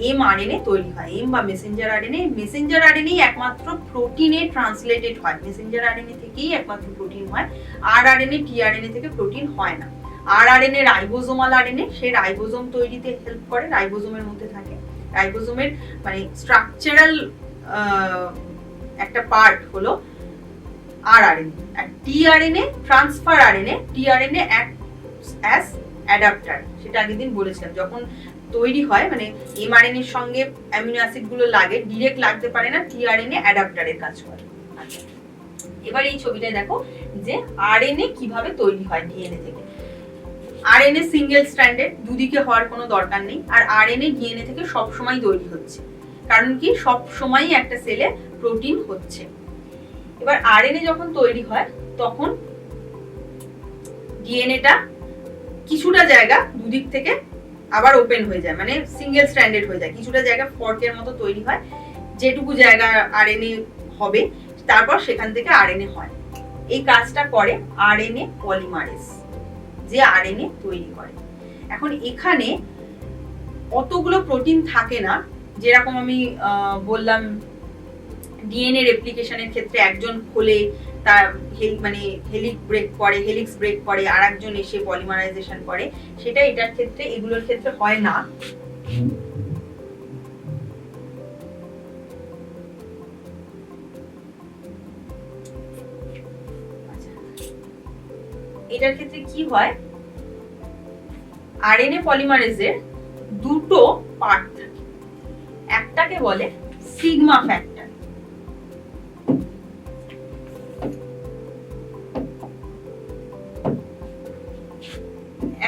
[SPEAKER 1] এমআরএনএ তৈরি হয়, এম বা মেসেঞ্জার আরএনএ। মেসেঞ্জার আরএনএ একমাত্র প্রোটিনে ট্রান্সলেটেড হয়, মেসেঞ্জার আরএনএ থেকেই একমাত্র প্রোটিন হয়, আরআরএনএ টিআরএনএ থেকে প্রোটিন হয় না। আরআরএনএ রাইবোজোমাল আরএনএ, সে রাইবোজোম তৈরিতে হেল্প করে, রাইবোজোমের মধ্যে থাকে। রাইবোজোমের মানে স্ট্রাকচারাল একটা পার্ট হলো আরআরএনএ। আর tRNA transfer RNA, tRNA acts as adapter, সেটা আগের দিন বলেছিলাম। যখন তৈরি হয় মানে এমআরএনএ এর সঙ্গে অ্যামিনো অ্যাসিড গুলো লাগে, ডাইরেক্ট লাগতে পারে না, টিআরএনএ অ্যাডাপ্টারের কাজ করে। আচ্ছা, এবার এই ছবিটায় দেখো যে আরএনএ কিভাবে তৈরি হয় ডিএনএ থেকে। আরএনএ সিঙ্গেল স্ট্র্যান্ডেড, দুদিকে হওয়ার কোনো দরকার নেই, আর আরএনএ ডিএনএ থেকে সব সময় তৈরি হচ্ছে, কারণ কি সব সময়ই একটা সেলে প্রোটিন হচ্ছে। এবার আরএনএ যখন তৈরি হয় তখন ডিএনএটা কিছুটা জায়গা দুদিক থেকে আবার ওপেন হয়ে যায়, মানে সিঙ্গেল স্ট্র্যান্ডেড হয়ে যায়, কিছুটা জায়গা ফর্কের মতো তৈরি হয়, যেটুকু জায়গা আরএনএ হবে তারপর সেখান থেকে আরএনএ হয়। এই কাজটা করে আরএনএ পলিমারেজ, যে আরএনএ তৈরি করে। এখন এখানে অতগুলো প্রোটিন থাকে না, যেরকম আমি বললাম ডিএনএ রেপ্লিকেশনের ক্ষেত্রে একজন খোলে, তার মানে হেলিক্স ব্রেক করে, আর একজন এসে পলিমারাইজেশন করে, সেটা এটার ক্ষেত্রে, এগুলোর ক্ষেত্রে হয় না। এটার ক্ষেত্রে কি হয়, আরএনএ পলিমারেজের দুটো পার্ট থাকে, একটাকে বলে সিগমা ফ্যাক্টর,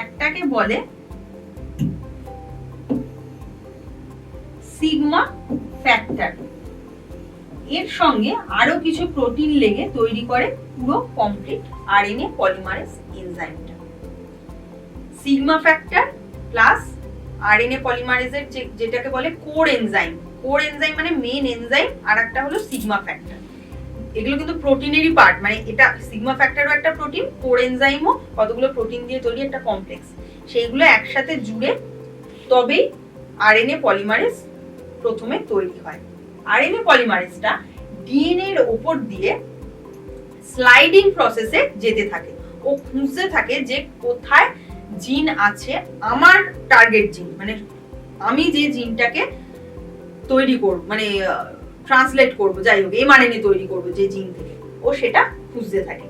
[SPEAKER 1] একটাকে বলে সিগমা ফ্যাক্টর। এর সঙ্গে আরো কিছু প্রোটিন লেগে তৈরি করে পুরো কমপ্লিট আরএনএ পলিমারেজ এনজাইমটা। সিগমা ফ্যাক্টর প্লাস আরএনএ পলিমারেজের যেটাকে বলে কোর এনজাইম, কোর এনজাইম মানে মেইন এনজাইম, আর একটা হলো সিগমা ফ্যাক্টর। এগুলো কিন্তু প্রোটিনেরই পার্ট, মানে এটা সিগমা ফ্যাক্টরও একটা প্রোটিন, কোর এনজাইমও কতগুলো প্রোটিন দিয়ে তৈরি একটা কমপ্লেক্স, সেইগুলো একসাথে জুড়ে তবেই আরএনএ পলিমারেজ প্রথমে তৈরি হয়। আরএনএ পলিমারেজটা ডিএনএ এর উপর দিয়ে স্লাইডিং প্রসেসে যেতে থাকে, ও খুঁজতে থাকে যে কোথায় জিন আছে আমার টার্গেট জিন, মানে আমি যে জিনটাকে তৈরি করব, মানে ট্রান্সলেট করব, যাই হোক এমআরএনএ তৈরি করব যে জিন থেকে, ও সেটা খুঁজতে থাকে।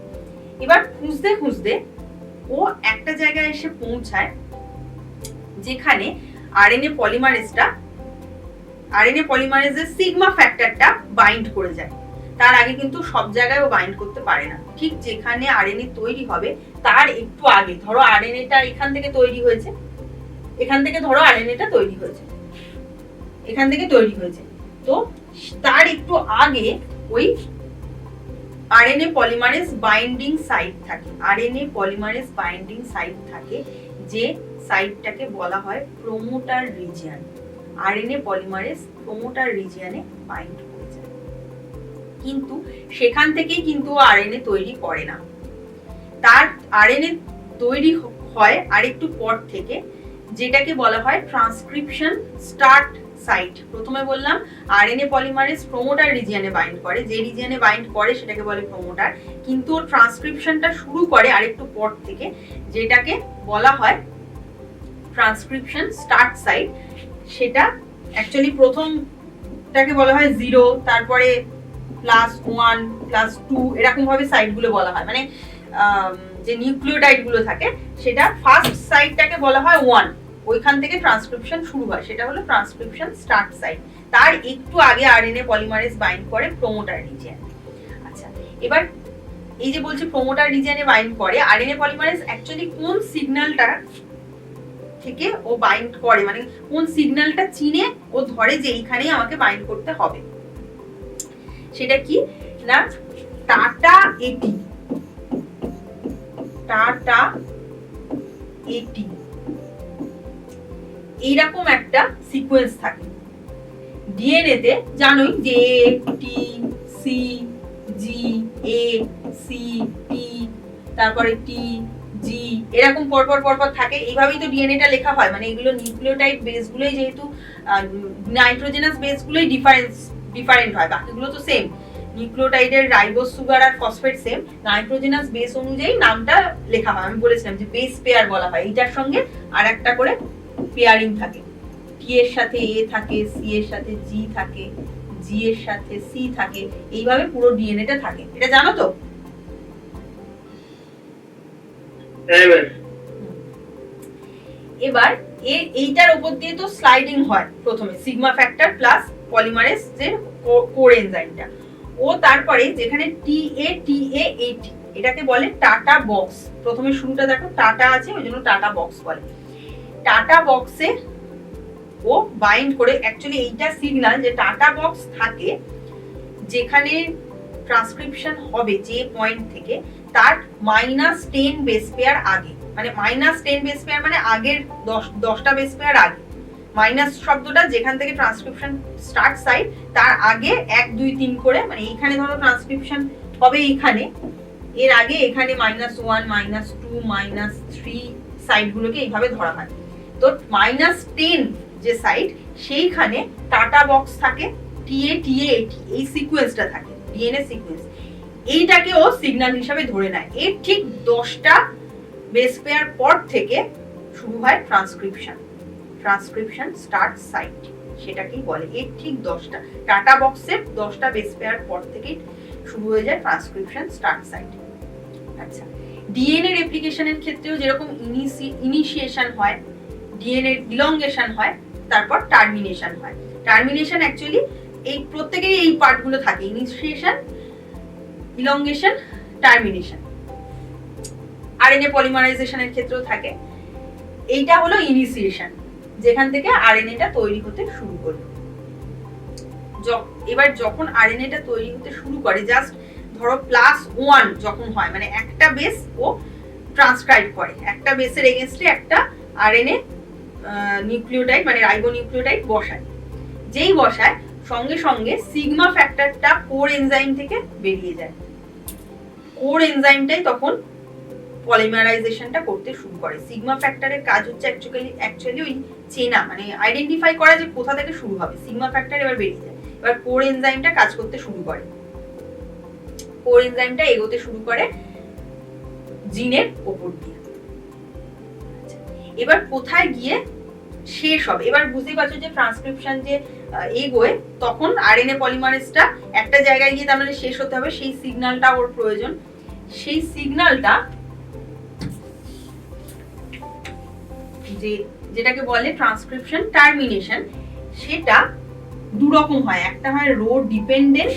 [SPEAKER 1] এবার খুঁজতে খুঁজতে ও একটা জায়গায় এসে পৌঁছায় যেখানে আরএনএ পলিমারেজের সিগমা ফ্যাক্টরটা বাইন্ড করে যায়। তার আগে কিন্তু সব জায়গায় ও বাইন্ড করতে পারে না। ঠিক যেখানে আরএনএ তৈরি হবে তার একটু আগে, ধরো আরএনএটা এখান থেকে তৈরি হয়েছে, এখান থেকে ধরো আরএনএটা তৈরি হয়েছে, এখান থেকে তৈরি হয়েছে, তো তার একটু আগে ওই আরএনএ পলিমারেজ বাইন্ডিং সাইট থাকে, আরএনএ পলিমারেজ বাইন্ডিং সাইট থাকে, যে সাইটটাকে বলা হয় promoter region. RNA polymerase promoter রিজিয়নে বাইন্ড করে যায়, কিন্তু সেখান থেকেই কিন্তু আরএনএ তৈরি করে না। তার আরএনএ তৈরি হয় আরেকটু পর থেকে, যেটাকে বলা হয় ট্রান্সক্রিপশন স্টার্ট সাইট। প্রথমে বললাম আরএনএ পলিমারেজ প্রোমোটার রিজিয়নে বাইন্ড করে, যে রিজিয়নে বাইন্ড করে সেটাকে বলে প্রোমোটার, কিন্তু ট্রান্সক্রিপশনটা শুরু করে আরেকটু পর থেকে, যেটাকে বলা হয় ট্রান্সক্রিপশন স্টার্ট সাইট। সেটা অ্যাকচুয়ালি প্রথমটাকে বলা হয় 0, তারপরে +1 +2 এরকম ভাবে সাইটগুলো বলা হয়, মানে যে নিউক্লিওটাইড গুলো থাকে সেটা ফার্স্ট সাইটটাকে বলা হয় 1, ওইখান থেকে ট্রান্সক্রিপশন শুরু হয়, সেটা হলো ট্রান্সক্রিপশন স্টার্ট সাইট। তার একটু আগে আরএনএ পলিমারেজ বাইন্ড করে প্রোমোটার রিজিয়ন। আচ্ছা, এবার এই যে বলছি প্রোমোটার রিজিয়নে বাইন্ড করে, আরএনএ পলিমারেজ অ্যাকচুয়ালি কোন সিগন্যালটা থেকে ও বাইন্ড করে, মানে কোন সিগন্যালটা চিনে ও ধরে যে এইখানেই আমাকে বাইন্ড করতে হবে, সেটা কি না টাটা এটি, টাটা এটি এইরকম একটা সিকোয়েন্স থাকে ডিএনএ তে। জানোই যে T C G A C T, তারপরে টি জি, এরকম পরপর পরপর থাকে। এইভাবেই তো ডিএনএটা লেখা হয়, মানে এগুলো নিউক্লিওটাইড বেসগুলোই, যেহেতু নাইট্রোজেনাস বেসগুলোই ডিফারেন্ট হয়, বাকিগুলো তো সেম। নিউক্লিওটাইডের রাইবোজ সুগার আর ফসফেট সেম, নাইট্রোজেনাস বেস অনুযায়ী নামটা লেখা হয়। আমি বলেছিলাম যে বেস পেয়ার বলা হয়, এইটার সঙ্গে আর একটা করে পেয়ারিং থাকে, টি এর সাথে এ থাকে, সি এর সাথে জি থাকে, জি এর সাথে সি থাকে, এইভাবে পুরো ডিএনএটা থাকে। এটা জানো তো? এবার এইটার উপর দিয়ে তো স্লাইডিং হয় প্রথমে সিগমা ফ্যাক্টর প্লাস পলিমারেজ যে কোর এনজাইমটা, ও তারপরে যেখানে টি এ এইটি, এটাকে বলে টাটা বক্স। প্রথমে শুরুটা দেখো টাটা আছে, ওই জন্য টাটা বক্স বলে। টাটা বক্সে ও বাইন্ড করে, অ্যাকচুয়ালি এইটা সিগন্যাল যে টাটা বক্স থাকে যেখানে ট্রান্সক্রিপশন হবে যে পয়েন্ট থেকে, তার -10 বেস পেয়ার আগে, মানে -10 বেস পেয়ার মানে আগের 10টা বেস পেয়ার আগে। মাইনাস শব্দটা যেখান থেকে ট্রান্সক্রিপশন স্টার্ট সাইট, তার আগে 1 2 3 করে, মানে এইখানে ধরো ট্রান্সক্রিপশন হবে এইখানে, এর আগে এখানে -1 -2 -3 সাইটগুলোকে এইভাবে ধরা হয়। তো -10 যে সাইট, সেইখানে টাটা বক্স থাকে, টিএ এটি, এই সিকোয়েন্সটা থাকে, ডিএনএ সিকোয়েন্স। এইটাকে ও সিগন্যাল হিসাবে ধরে নেয়। এর ঠিক 10টা বেস পেয়ার পর থেকে শুরু হয় ট্রান্সক্রিপশন স্টার্ট সাইট, সেটাকেই বলে। এর ঠিক 10টা টাটা বক্সের 10টা বেস পেয়ার পর থেকে শুরু হয়ে যায় ট্রান্সক্রিপশন স্টার্ট সাইট। আচ্ছা, ডিএনএ রেপ্লিকেশনের ক্ষেত্রেও যেরকম ইনিশিয়েশন হয়, ডিএনএ ইলংগেশন হয়, তারপর টার্মিনেশন হয়। টার্মিনেশন অ্যাকচুয়ালি এই প্রত্যেকেরই এই পার্টগুলো থাকে, ইনিশিয়েশন, ইলংগেশন, টার্মিনেশন। আরএনএ পলিমারাইজেশনের ক্ষেত্রেও থাকে। এইটা হলো ইনিশিয়েশন, যেখান থেকে আরএনএটা তৈরি হতে শুরু করলো। এবার যখন আরএনএটা তৈরি হতে শুরু করে, জাস্ট ধরো +1 যখন হয়, মানে একটা বেস ও ট্রান্সক্রাইব করে, একটা বেসের এগেইনস্টে একটা আরএনএ নিউক্লিওটাইড মানে রাইবো নিউক্লিওটাইড বসায়। যেই বসায় সঙ্গে সঙ্গে সিগমা ফ্যাক্টরটা কোর এনজাইম থেকে বেরিয়ে যায়। কোর এনজাইমটাই তখন পলিমারাইজেশনটা করতে শুরু করে। সিগমা ফ্যাক্টরের কাজ হচ্ছে অ্যাকচুয়ালি ওই চেনা, মানে আইডেন্টিফাই করা যে কোথা থেকে শুরু হবে। সিগমা ফ্যাক্টর এবার বেরিয়ে যায়, এবার কোর এনজাইমটা কাজ করতে শুরু করে। কোর এনজাইমটা এগোতে শুরু করে জিনের উপর দিয়ে। এবার কোথায় গিয়ে শেষ হবে? এবার বুঝতেই পারছো যে ট্রান্সক্রিপশন যে এগোয়, তখন আরএনএ পলিমারেজটা একটা জায়গায় গিয়ে তার মানে শেষ হতে হবে, সেই সিগন্যালটা ওর প্রয়োজন। সেই সিগন্যালটা যেটাকে বলে ট্রান্সক্রিপশন টার্মিনেশন, সেটা দু রকম হয়। একটা হয় রো ডিপেন্ডেন্ট,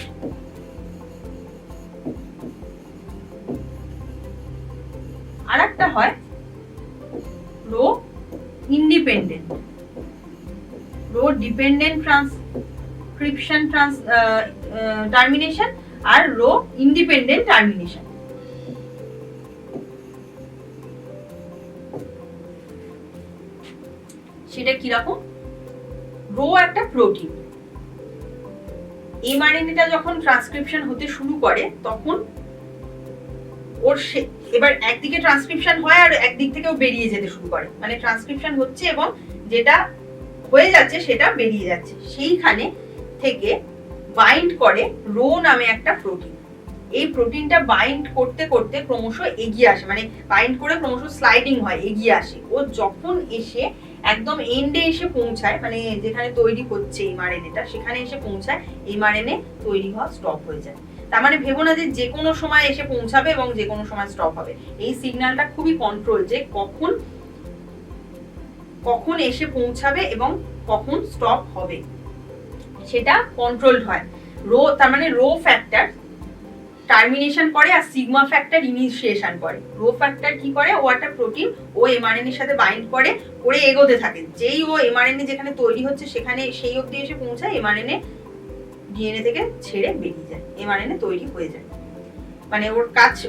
[SPEAKER 1] আর একটা হয় rho independent. Rho dependent transcription termination আর রো ইন্ডিপেন্ডেন্ট টার্মিনেশন। সেটা কিরকম? রো একটা প্রোটিন, এমআরএনএটা যখন ট্রান্সক্রিপশন হতে শুরু করে তখন ওর এবার একদিকে ট্রান্সক্রিপশন হয় আর একদিক থেকেও বেরিয়ে যেতে শুরু করে, মানে ট্রান্সক্রিপশন হচ্ছে এবং যেটা হয়ে যাচ্ছে সেটা বেরিয়ে যাচ্ছে, সেইখানে থেকে বাইন্ড করে রো নামে একটা প্রোটিন। এই প্রোটিনটা বাইন্ড করতে করতে ক্রমশ এগিয়ে আসে, মানে বাইন্ড করে ক্রমশ স্লাইডিং হয়, এগিয়ে আসে। ও যখন এসে একদম এন্ডে এসে পৌঁছায়, মানে যেখানে তৈরি হচ্ছে এমআরএনএটা সেখানে এসে পৌঁছায়, এমআরএনএ তৈরি হওয়া স্টপ হয়ে যায়। তার মানে ভেবো না যে কোনো সময় এসে পৌঁছাবে এবং যে কোনো সময় স্টপ হবে। এই সিগন্যালটা খুবই কন্ট্রোল, যে কখন এসে পৌঁছাবে এবং কখন স্টপ হবে সেটা কন্ট্রোলড হয়। রো তার মানে রো ফ্যাক্টর টার্মিনেশন করে আর সিগমা ফ্যাক্টর ইনিশিয়েশন করে। রো ফ্যাক্টর কি করে? ও একটা প্রোটিন, ও এমআরএনএর সাথে বাইন্ড করে এগোতে থাকে। যেই ও এমআরএনএ যেখানে তৈরি হচ্ছে সেখানে সেই অবধি এসে পৌঁছায়, এমআরএনএ ডিএনএ থেকে ছেড়ে বেরিয়ে যায়, এমআরএনএ তৈরি হয়ে যায়, মানে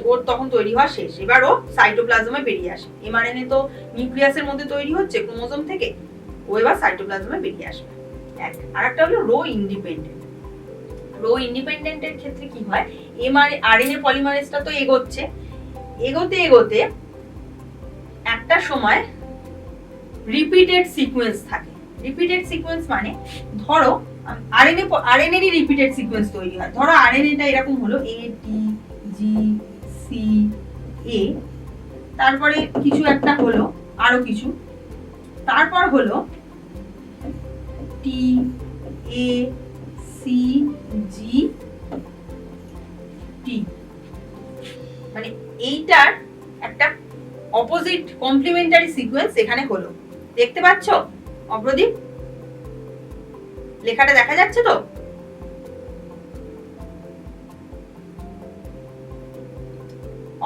[SPEAKER 1] ওর তখন তৈরি হওয়া শেষ। এবার ও সাইটোপ্লাজমে বেরিয়ে আসে। এমআরএনএ তো নিউক্লিয়াসের মধ্যে তৈরি হচ্ছে ক্রোমোজোম থেকে, ও এবার সাইটোপ্লাজমে বেরিয়ে আসবে। আর একটা হলো রো ইন্ডিপেন্ডেন্ট। রো ইন্ডিপেন্ডেন্টের ক্ষেত্রে কি হয়? আরএনএ পলিমারেজটা তো এগোচ্ছে, এগোতে এগোতে একটা সময় রিপিটেড সিকোয়েন্স থাকে। রিপিটেড সিকোয়েন্স মানে ধরো আরএনএরই রিপিটেড সিকোয়েন্স তৈরি হয়। ধরো আরএনএটা এরকম হলো এ টি জি সি এ, তারপরে কিছু একটা হলো আরো কিছু, তারপর হলো টি এ সি জি টি, মানে এইটার একটা অপোজিট কমপ্লিমেন্টারি সিকোয়েন্স এখানে হলো। দেখতে পাচ্ছ অপ্রদীপ? লেখাটা দেখা যাচ্ছে তো?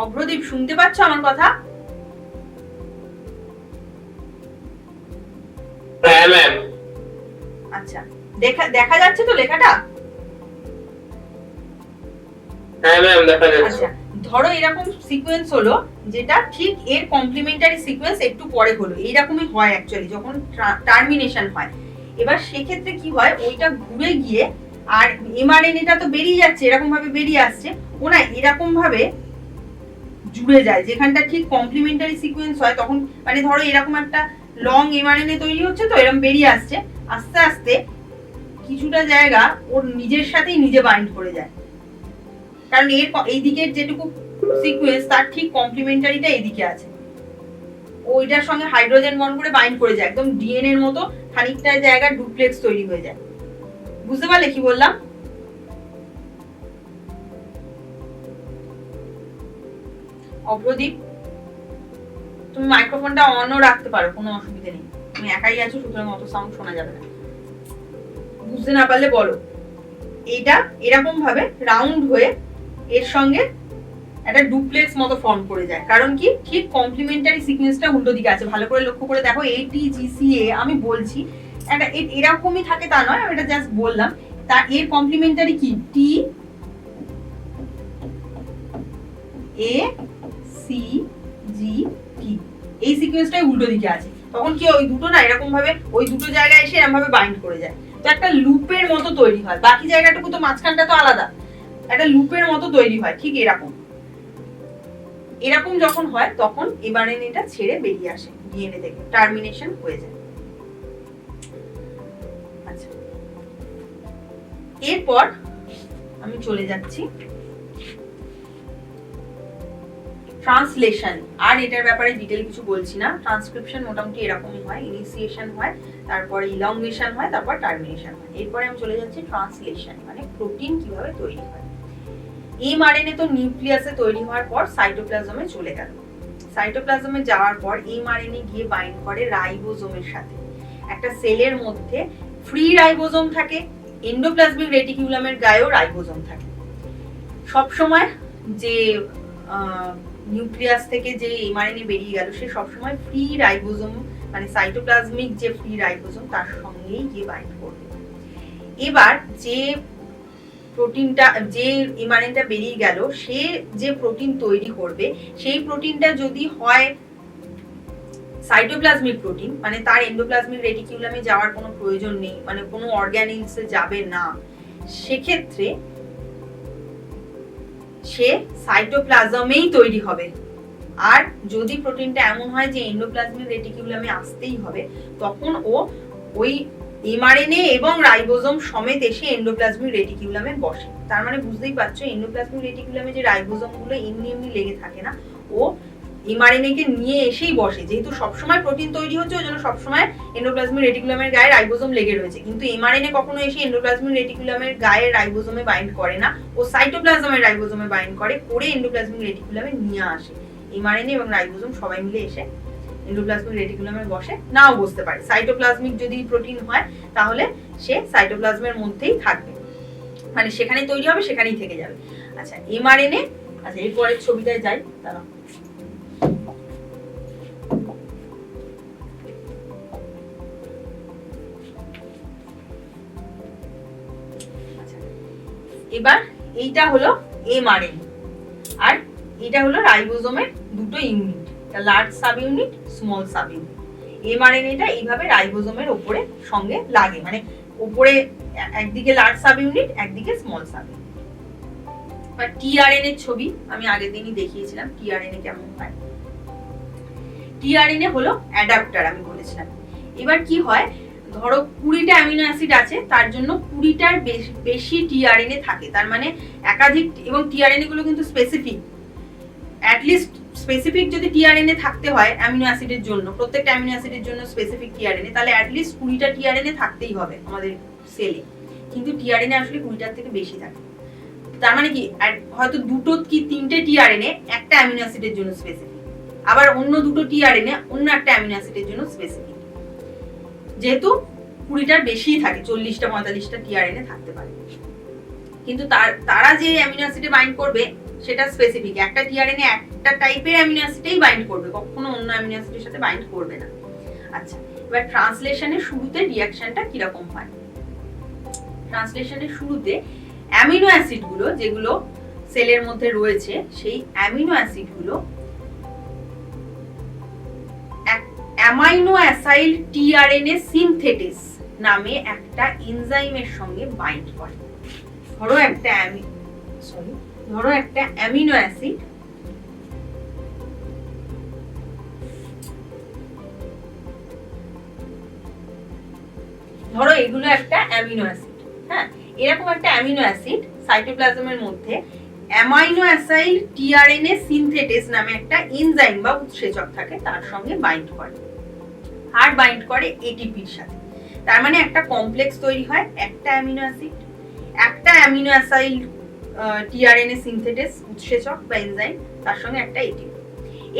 [SPEAKER 1] অপ্রদীপ শুনতে পাচ্ছ আমার কথা?
[SPEAKER 3] হ্যাঁ ম্যাম।
[SPEAKER 1] আচ্ছা, দেখা যাচ্ছে তো লেখাটা?
[SPEAKER 3] হ্যাঁ ম্যাম দেখা যাচ্ছে।
[SPEAKER 1] আচ্ছা, ধরো এরকম সিকোয়েন্স হলো যেটা ঠিক এর কমপ্লিমেন্টারি সিকোয়েন্স একটু পরে হলো। এইরকমই হয় অ্যাকচুয়ালি যখন টার্মিনেশন হয়। এবার সেক্ষেত্রে কি হয়? ওইটা ঘুরে গিয়ে আর এমআরএনএটা তো বেরিয়ে যাচ্ছে, এরকম ভাবে বেরিয়ে আসছে, ও না এরকম ভাবে জুড়ে যায় যেখানটা ঠিক কমপ্লিমেন্টারি সিকোয়েন্স হয়। তখন মানে ধরো এরকম একটা লং এমআরএনএ তৈরি হচ্ছে, তো এরকম বেরিয়ে আসছে, আস্তে আস্তে কিছুটা জায়গা ওর নিজের সাথেই নিজে বাইন্ড করে যায়, কারণ এই দিকের যেটুকু সিকোয়েন্স তার ঠিক কমপ্লিমেন্টারিটা এদিকে আছে। ওইটার সঙ্গে হাইড্রোজেন বন্ড করে বাইন্ড করে যায়, একদম ডিএনএ এর মতো খানিকটা জায়গা ডুপ্লেক্স তৈরি হয়ে যায়। বুঝতে পারলে কি বললাম? অপ্রদীপ, তুমি মাইক্রোফোনটা অনও রাখতে পারো, কোনো অসুবিধা নেই। তুমি একাই আছো, সুতরাং অত সাউন্ড শোনা যাবে না। বুঝতে না পারলে বলো। এইটা এরকম ভাবে রাউন্ড হয়ে এর সঙ্গে একটা ডুপ্লেক্স মতো ফর্ম করে যায়, কারণ কি ঠিক কমপ্লিমেন্টারি সিকোয়েন্সটা উল্টো দিকে আছে। ভালো করে লক্ষ্য করে দেখো, ATGCA আমি বলছি একটা এরকমই থাকে তা নয়, আমি এটা জাস্ট বললাম। তা এর কমপ্লিমেন্টারি কি? টি এ সি জি টি, এই সিকোয়েন্সটাই উল্টো দিকে আছে। তখন কি ওই দুটো না এরকম ভাবে ওই দুটো জায়গায় এসে এরকম ভাবে বাইন্ড করে যায়, তো একটা লুপের মতো তৈরি হয়। বাকি জায়গাটুকু তো মাঝখানটা তো আলাদা, একটা লুপের মতো তৈরি হয়। ঠিক এরকম যখন হয় তখন এমআরএনএটা ছেড়ে বেরিয়ে আসে ডিএনএ থেকে, টার্মিনেশন হয়ে যায়। আচ্ছা, এরপর আমি চলে যাচ্ছি ট্রান্সলেশন। আর এটার ব্যাপারে ডিটেইল কিছু বলছি না। ট্রান্সক্রিপশন মোটামুটি এরকমই হয়, ইনিশিয়েশন হয়, তারপরে ইলংগেশন হয়, তারপর টার্মিনেশন হয়। এরপরে আমি চলে যাচ্ছি ট্রান্সলেশন, মানে প্রোটিন কিভাবে তৈরি হয়। এমআরএনএ তো নিউক্লিয়াসে তৈরি হওয়ার পর সাইটোপ্লাজমে চলে গেল। সাইটোপ্লাজমে যাওয়ার পর এমআরএনএ গিয়ে বাইন্ড করে রাইবোজোমের সাথে। একটা সেলের মধ্যে ফ্রি রাইবোজোম থাকে, এন্ডোপ্লাজমিক রেটিকুলামের গায়েও রাইবোজোম থাকে। সব সময় যে নিউক্লিয়াস থেকে যে এমআরএনএ বেরিয়ে গেল সে সবসময় ফ্রি রাইবোজোম মানে সাইটোপ্লাজমিক যে ফ্রি রাইবোজোম তার সঙ্গেই গিয়ে বাইন্ড করবে। এবার যে প্রোটিনটা যে এমআরএনএটা বেরিয়ে গেল সে যে প্রোটিন তৈরি করবে সেই প্রোটিনটা যদি হয় সাইটোপ্লাজমিক প্রোটিন মানে তার এন্ডোপ্লাজমিক রেটিকুলামে যাওয়ার কোনো প্রয়োজন নেই, মানে কোনো অর্গানিলসে যাবে না, সেক্ষেত্রে সে সাইটোপ্লাজমেই তৈরি হবে। আর যদি প্রোটিনটা এমন হয় যে এন্ডোপ্লাজমিক রেটিকুলামে আসতেই হবে তখন ও ওই এমআরএনএ এবং রাইবোজোম সমেত এসে এন্ডোপ্লাজমিক রেটিকুলামে বসে। তার মানে বুঝতেই পারছো এন্ডোপ্লাজমিক রেটিকুলামে যে রাইবোজোম গুলো এমনি এমনি লেগে থাকে না, ও এমআরএনএ কে নিয়ে এসেই বসে। যেহেতু সবসময় প্রোটিন তৈরি হচ্ছে ওই জন্য সবসময় এন্ডোপ্লাজমিক রেটিকুলামের গায়ে রাইবোজোম লেগে রয়েছে, কিন্তু এমআরএনএ কখনো এসে এন্ডোপ্লাজমিক রেটিকুলামের গায়ে রাইবোজোমে বাইন্ড করে না, ও সাইটোপ্লাজমের রাইবোজোমে বাইন্ড করে এন্ডোপ্লাজমিক রেটিকুলামে নিয়ে আসে। এমআরএনএ এবং রাইবোজোম সবাই মিলে এসে এন্ডোপ্লাজমিক রেটিকুলামে বসে, নাও বসতে পারে। সাইটোপ্লাজমিক যদি প্রোটিন হয় তাহলে সে সাইটোপ্লাজমের মধ্যেই থাকবে, মানে সেখানেই তৈরি হবে, সেখানেই থেকে যাবে। আচ্ছা এমআরএনএ, আচ্ছা এরপরের ছবিটায় যাই, দাঁড়াও। এবার এইটা হলো এমআরএনএ আর এটা হলো রাইবোজোমের দুটো unit, large subunit, small subunit. এমআরএনএটা এইভাবে রাইবোজোমের উপরে সঙ্গে লাগে, মানে উপরে একদিকে লার্জ সাব ইউনিট একদিকে স্মল সাব ইউনিট। আর টিআরএনএ এর ছবি আমি আগের দিনই দেখিয়েছিলাম টিআরএনএ কেমন হয়। টিআরএনএ হলো অ্যাডাপ্টার আমি বলেছিলাম। এবার কি হয়, ধরো 20টা অ্যামিনো অ্যাসিড আছে, তার জন্য 20টার বেশি টিআরএনএ থাকে, তার মানে একাধিক, এবং টিআরএনএ গুলো কিন্তু স্পেসিফিক, অ্যাটলিস্ট স্পেসিফিক যদি টিআরএনএ থাকতে হয় অ্যামিনো অ্যাসিডের জন্য, প্রত্যেকটা অ্যামিনো অ্যাসিডের জন্য স্পেসিফিক টিআরএনএ, তাহলে অ্যাটলিস্ট 20টা টিআরএনএ থাকতেই হবে আমাদের সেলে, কিন্তু টিআরএনএ আসলে 20টার থেকে বেশি থাকে। তার মানে কি হয়তো দুটো কি তিনটে টিআরএনএ একটা অ্যামিনো অ্যাসিডের জন্য স্পেসিফিক, আবার অন্য দুটো টিআরএনএ অন্য একটা অ্যামিনো অ্যাসিডের জন্য স্পেসিফিক। যেহেতু 20টার বেশিই থাকে, 40টা 45টা টিআরএনএ থাকতে পারে, কিন্তু তারা যে অ্যামিনো অ্যাসিডে বাইন্ড করবে সেটা স্পেসিফিক। একটা টিআরএনএ একটা টাইপের অ্যামিনো অ্যাসিডেই বাইন্ড করবে, কখনো অন্য অ্যামিনো অ্যাসিডের সাথে বাইন্ড করবে না। আচ্ছা এবার ট্রান্সলেশনের শুরুতে রিঅ্যাকশনটা কি রকম হয়। ট্রান্সলেশনের শুরুতে অ্যামিনো অ্যাসিড গুলো যেগুলো সেলের মধ্যে রয়েছে সেই অ্যামিনো অ্যাসিড গুলো অ্যামাইনো অ্যাসাইল টিআরএনএ সিনথেটিস নামে একটা এনজাইমের সঙ্গে বাইন্ড করে। ধরো একটা অ্যামিনো অ্যাসিড ধরো এগুলো একটা অ্যামিনো অ্যাসিড, হ্যাঁ, এরকম একটা অ্যামিনো অ্যাসিড সাইটোপ্লাজমের মধ্যে অ্যামাইনো অ্যাসাইল টিআরএনএ সিনথেটিস নামে একটা এনজাইম বা উৎসেচক থাকে, তার সঙ্গে বাইন্ড করে, আর বাইন্ড করে এটিপির সাথে। তার মানে একটা কমপ্লেক্স তৈরি হয়, একটা অ্যামিনো অ্যাসিড, একটা অ্যামিনো অ্যাসাইল টিআরএনএ সিনথেটিস উৎসেচক বা এনজাইম, তার সঙ্গে একটা এটিপি।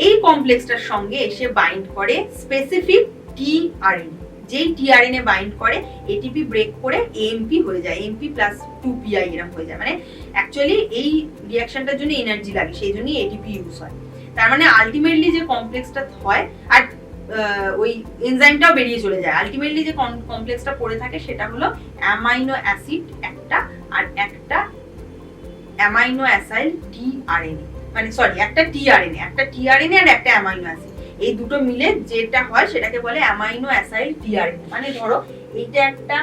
[SPEAKER 1] এই কমপ্লেক্সটার সঙ্গে এসে বাইন্ড করে স্পেসিফিক টিআরএনএ। যেই টিআরএনএ বাইন্ড করে এটিপি ব্রেক করে এএমপি হয়ে যায়, এমপি প্লাস 2পিআই এরকম হয়ে যায়। মানে অ্যাকচুয়ালি এই রিঅ্যাকশনটার জন্য এনার্জি লাগে, সেই জন্যই এটিপি ইউজ হয়। তার মানে আলটিমেটলি যে কমপ্লেক্সটা হয়, আর ওই এনজাইমটাও বেরিয়ে চলে যায়, আলটিমেটলি যে কমপ্লেক্সটা পড়ে থাকে সেটা হলো অ্যামাইনো অ্যাসিড একটা, আর একটা অ্যামাইনো অ্যাসাইল টিআরএনএ, মানে সরি একটা টিআরএনএ আর একটা অ্যামাইনো অ্যাসিড, এই দুটো মিলে যেটা হয় সেটাকে বলে অ্যামাইনো অ্যাসাইল টিআরএনএ। মানে ধরো এইটা একটা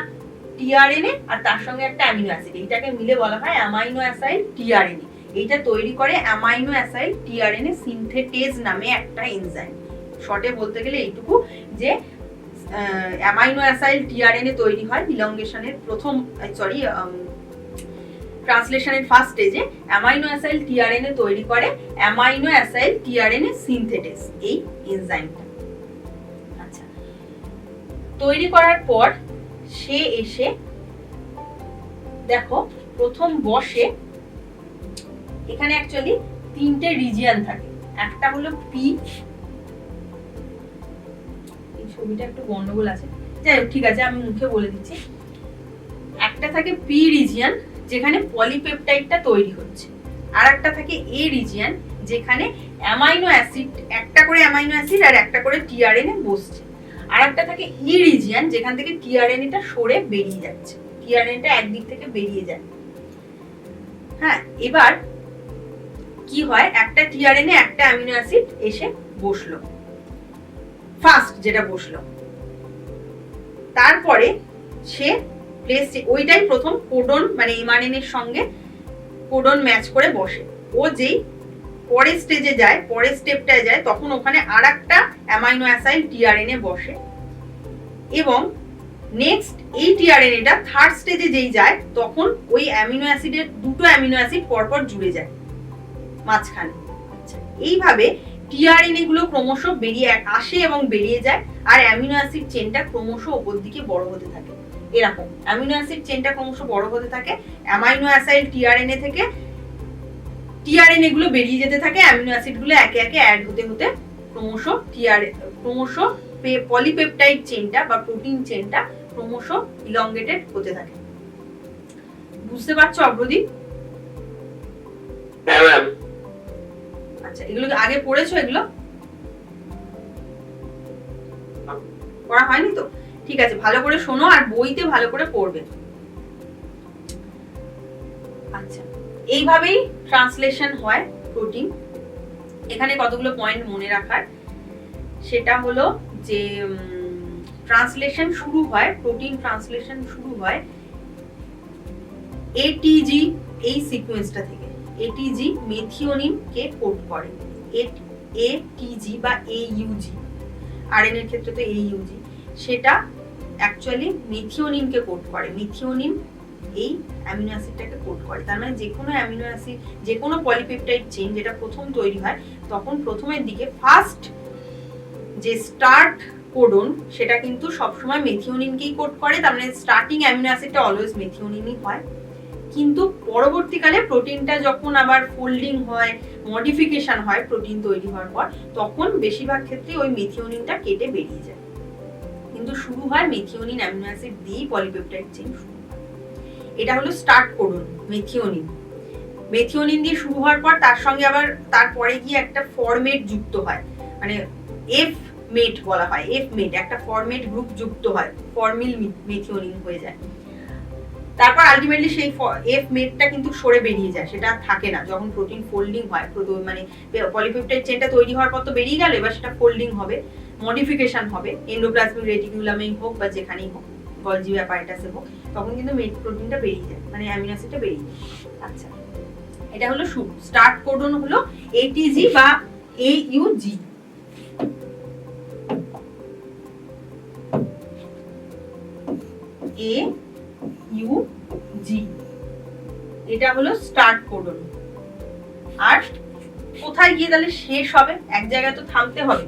[SPEAKER 1] টিআরএনএ আর তার সঙ্গে একটা অ্যামিনো অ্যাসিড, এইটাকে মিলে বলা হয় অ্যামাইনো অ্যাসাইল টিআরএনএ। এইটা তৈরি করে অ্যামাইনো অ্যাসাইল টিআরএনএ সিনথেটেজ নামে একটা এনজাইম। শর্টে বলতে গেলে এইটুকু যে অ্যামাইনো অ্যাসাইল টিআরএনএ তৈরি হয় ইলংগেশনের ট্রান্সলেশনের ফার্স্ট স্টেজে অ্যামাইনো অ্যাসাইল টিআরএনএ তৈরি করে অ্যামাইনো অ্যাসাইল টিআরএনএ সিনথেটেজ এই এনজাইমটা। আচ্ছা তৈরি করার পর সে এসে দেখো প্রথম বসে, এখানে অ্যাকচুয়ালি 3টে রিজিয়ন থাকে, একটা হলো পি, এই ছবিটা একটু গন্ডগোল আছে, যাই হোক ঠিক আছে আমি মুখে বলে দিচ্ছি। একটা থাকে পি রিজিয়ন যেখানে পলিপেপটাইডটা তৈরি হচ্ছে, আর একটা থাকে এ রিজিয়ন যেখানে অ্যামাইনো অ্যাসিড, একটা করে অ্যামাইনো অ্যাসিড আর একটা করে টিআরএনএ বসছে, আর একটা থাকে ই রিজিয়ন যেখান থেকে টিআরএনএটা সরে বেরিয়ে যাচ্ছে, টিআরএনএটা একদিক থেকে বেরিয়ে যায়। হ্যাঁ, এবার কি হয়, একটা টিআরএনএ একটা অ্যামিনো অ্যাসিড এসে বসলো, ফার্স্ট যেটা বসলো, তারপরে সে প্লেস, ওইটাই প্রথম কোডন মানে এমআরএনএ এর সঙ্গে কোডন ম্যাচ করে বসে। ও যেই পরের স্টেজে যায়, পরের স্টেপটায় যায়, তখন ওখানে আরেকটা অ্যামাইনো অ্যাসিড টিআরএনএ বসে, এবং নেক্সট এই টিআরএনএটা থার্ড স্টেজে যেই যায় তখন ওই অ্যামিনো অ্যাসিডের দুটো অ্যামিনো অ্যাসিড পরপর জুড়ে যায় মাঝখানে। এইভাবে টিআরএনএ গুলো ক্রমশ বেরিয়ে আসে এবং বেরিয়ে যায়, আর অ্যামিনো অ্যাসিড চেনটা ক্রমশ উপর দিকে বড় হতে থাকে। এরকম অ্যামিনো অ্যাসিড চেনটা ক্রমশ বড় হতে থাকে, অ্যামাইনো অ্যাসিড টিআরএনএ থেকে টিআরএনএ গুলো বেরিয়ে যেতে থাকে, অ্যামিনো অ্যাসিড গুলো একে একে অ্যাড হতে হতে ক্রমশ পলিপেপটাইড চেনটা বা প্রোটিন চেনটা ক্রমশ ইলংগেটেড হতে থাকে। বুঝতে পারছো অগ্রদীপ?
[SPEAKER 3] হ্যাঁ ম্যাম।
[SPEAKER 1] আচ্ছা, এগুলো আগে পড়েছো? এগুলো পড়া হয়নি তো? ঠিক আছে, ভালো করে শোনো আর বইতে ভালো করে পড়বে। আচ্ছা, এইভাবেই ট্রান্সলেশন হয় প্রোটিন। এখানে কতগুলো পয়েন্ট মনে রাখার, সেটা হলো যে ট্রান্সলেশন শুরু হয়, প্রোটিন ট্রান্সলেশন শুরু হয় এটিজি এই সিকোয়েন্সটা থেকে। এটিজি মেথিওনিন কে কোড করে, এটিজি বা এইউজি, আরএনএ এর ক্ষেত্রে তো এইউজি, সেটা অ্যাকচুয়ালি মেথিওনিন কে কোড করে। মেথিওনিন এই অ্যামিনো অ্যাসিডটাকে কোড করে। তার মানে যে কোনো অ্যামিনো অ্যাসিড, যে কোনো পলিপেপটাইড চেইন যেটা প্রথম তৈরি হয়, তখন প্রথমের দিকে ফার্স্ট যে স্টার্ট কোডন সেটা কিন্তু সবসময় মেথিওনিনকেই কোড করে। তার মানে স্টার্টিং অ্যামিনো অ্যাসিডটা অলওয়েজ মেথিওনিনই হয়। কিন্তু পরবর্তীকালে প্রোটিনটা যখন আবার ফোল্ডিং হয়, মডিফিকেশন হয় প্রোটিন তৈরি হওয়ার পর, তখন বেশিরভাগ ক্ষেত্রে ওই মেথিওনিনটা কেটে বেরিয়ে যায়। কিন্তু শুরু হয় মেথিওনিন অ্যামিনো অ্যাসিড দিয়েই পলিপেপটাইড চেইন শুরু হয়। এটা হলো স্টার্ট কোডন মেথিওনিন। মেথিওনিন দিয়ে শুরু হওয়ার পর তার সঙ্গে আবার তারপরে গিয়ে একটা ফরমেট যুক্ত হয়, মানে এফ মেট বলা হয়, এফ মেট একটা ফরমেট গ্রুপ যুক্ত হয়, ফর্মিল মেথিওনিন হয়ে যায়। তারপর আলটিমেটলি সেই এফ মেটটা কিন্তু সরে বেরিয়ে যায়, সেটা থাকে না। যখন প্রোটিন ফোল্ডিং হয়, মানে পলিপেপটাইড চেনটা তৈরি হওয়ার পর তো বেরিয়ে গেল, এবার সেটা ফোল্ডিং হবে, মডিফিকেশন হবে, এন্ডোপ্লাজমিক রেটিকুলামেই হোক বা যেখানেই হোক, গলজি অ্যাপারাটাসে হোক, তখন কিন্তু প্রোটিনটা বেরিয়ে যায়, মানে অ্যামিনো অ্যাসিডটা বেরিয়ে যায়। আচ্ছা, এটা হলো শুরু। স্টার্ট কোডন হলো এটিজি বা এইউজি। AUG, এটা হলো স্টার্ট কোডন। আর কোথায় গিয়ে তাহলে শেষ হবে? এক জায়গায় তো থামতে হবে।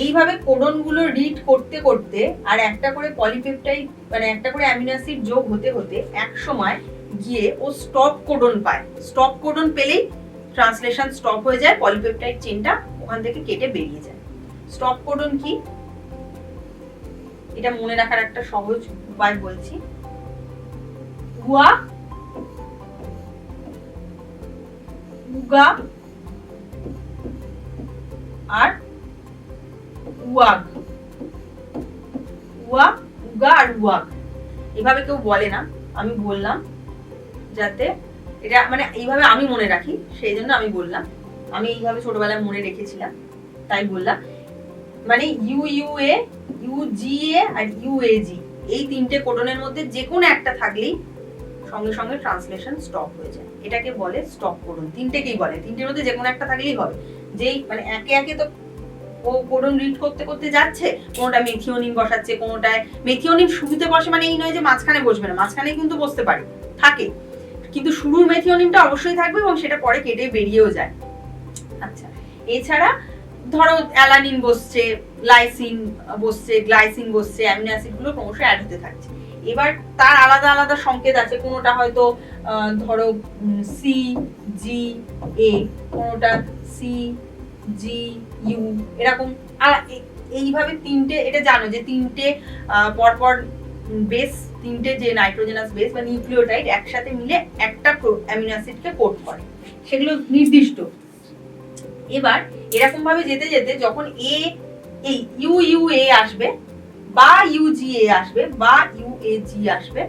[SPEAKER 1] এইভাবে কোডন গুলো রিড করতে করতে আর একটা করে পলিপেপটাইড মানে একটা করে অ্যামিনো অ্যাসিড যোগ হতে হতে এক সময় গিয়ে ও স্টপ কোডন পায়। স্টপ কোডন পেলেই ট্রান্সলেশন স্টপ হয়ে যায়, পলিপেপটাইড চেনটা ওখান থেকে কেটে বেরিয়ে যায়। স্টপ কোডন কি, এটা মনে রাখার একটা সহজ উপায় বলছি। উয়া, উগা আর উয়াগ, উয়া, উগা আর উয়াগ, এভাবে কেউ বলে না, আমি বললাম যাতে এটা মানে এইভাবে আমি মনে রাখি, সেই জন্য আমি বললাম। আমি এইভাবে ছোটবেলায় মনে রেখেছিলাম, তাই বললাম। মানে ইউইউএ, ইউজিএ আর ইউএজি, এই তিনটে কোডনের মধ্যে যে কোনো একটা থাকলেই সঙ্গে সঙ্গে ট্রান্সলেশন স্টপ হয়ে যায়। এটাকে বলে স্টপ কোডন। তিনটেকেই বলে, তিনটের মধ্যে যে কোনো একটা থাকলেই হবে। যেই মানে একে একে তো ও কোডন রিড করতে করতে যাচ্ছে, কোনোটা মেথিওনিন বসাচ্ছে, কোনোটায় মেথিওনিন শুরুতে বসে, মানে এই নয় যে মাঝখানে বসবে না, মাঝখানে কিন্তু বসতে পারে, থাকে, কিন্তু শুরুর মেথিওনিনটা অবশ্যই থাকবে এবং সেটা পরে কেটে বেরিয়েও যায়। আচ্ছা, এছাড়া ধরো অ্যালানিন বসছে, লাইসিন বসছে, গ্লাইসিন বসছে, অ্যামিনো অ্যাসিড গুলো ক্রমশ অ্যাড হতে থাকছে। এবার তার আলাদা আলাদা সংকেত আছে, কোনোটা হয়তো ধরো সি জি এ, কোনোটা সি জি ইউ, এরকম। আর এইভাবে তিনটে, এটা জানো যে তিনটে পরপর বেস, তিনটে যে নাইট্রোজেনাস বেস বা নিউক্লিওটাইড একসাথে মিলে একটা অ্যামিনো অ্যাসিডকে কোড করে, সেগুলো নির্দিষ্ট। এবার এরকম ভাবে যেতে যেতে যখন এ এই ইউ ইউ এ আসবে বা ইউ জি এ আসবে বা ইউ এ জি আসবে,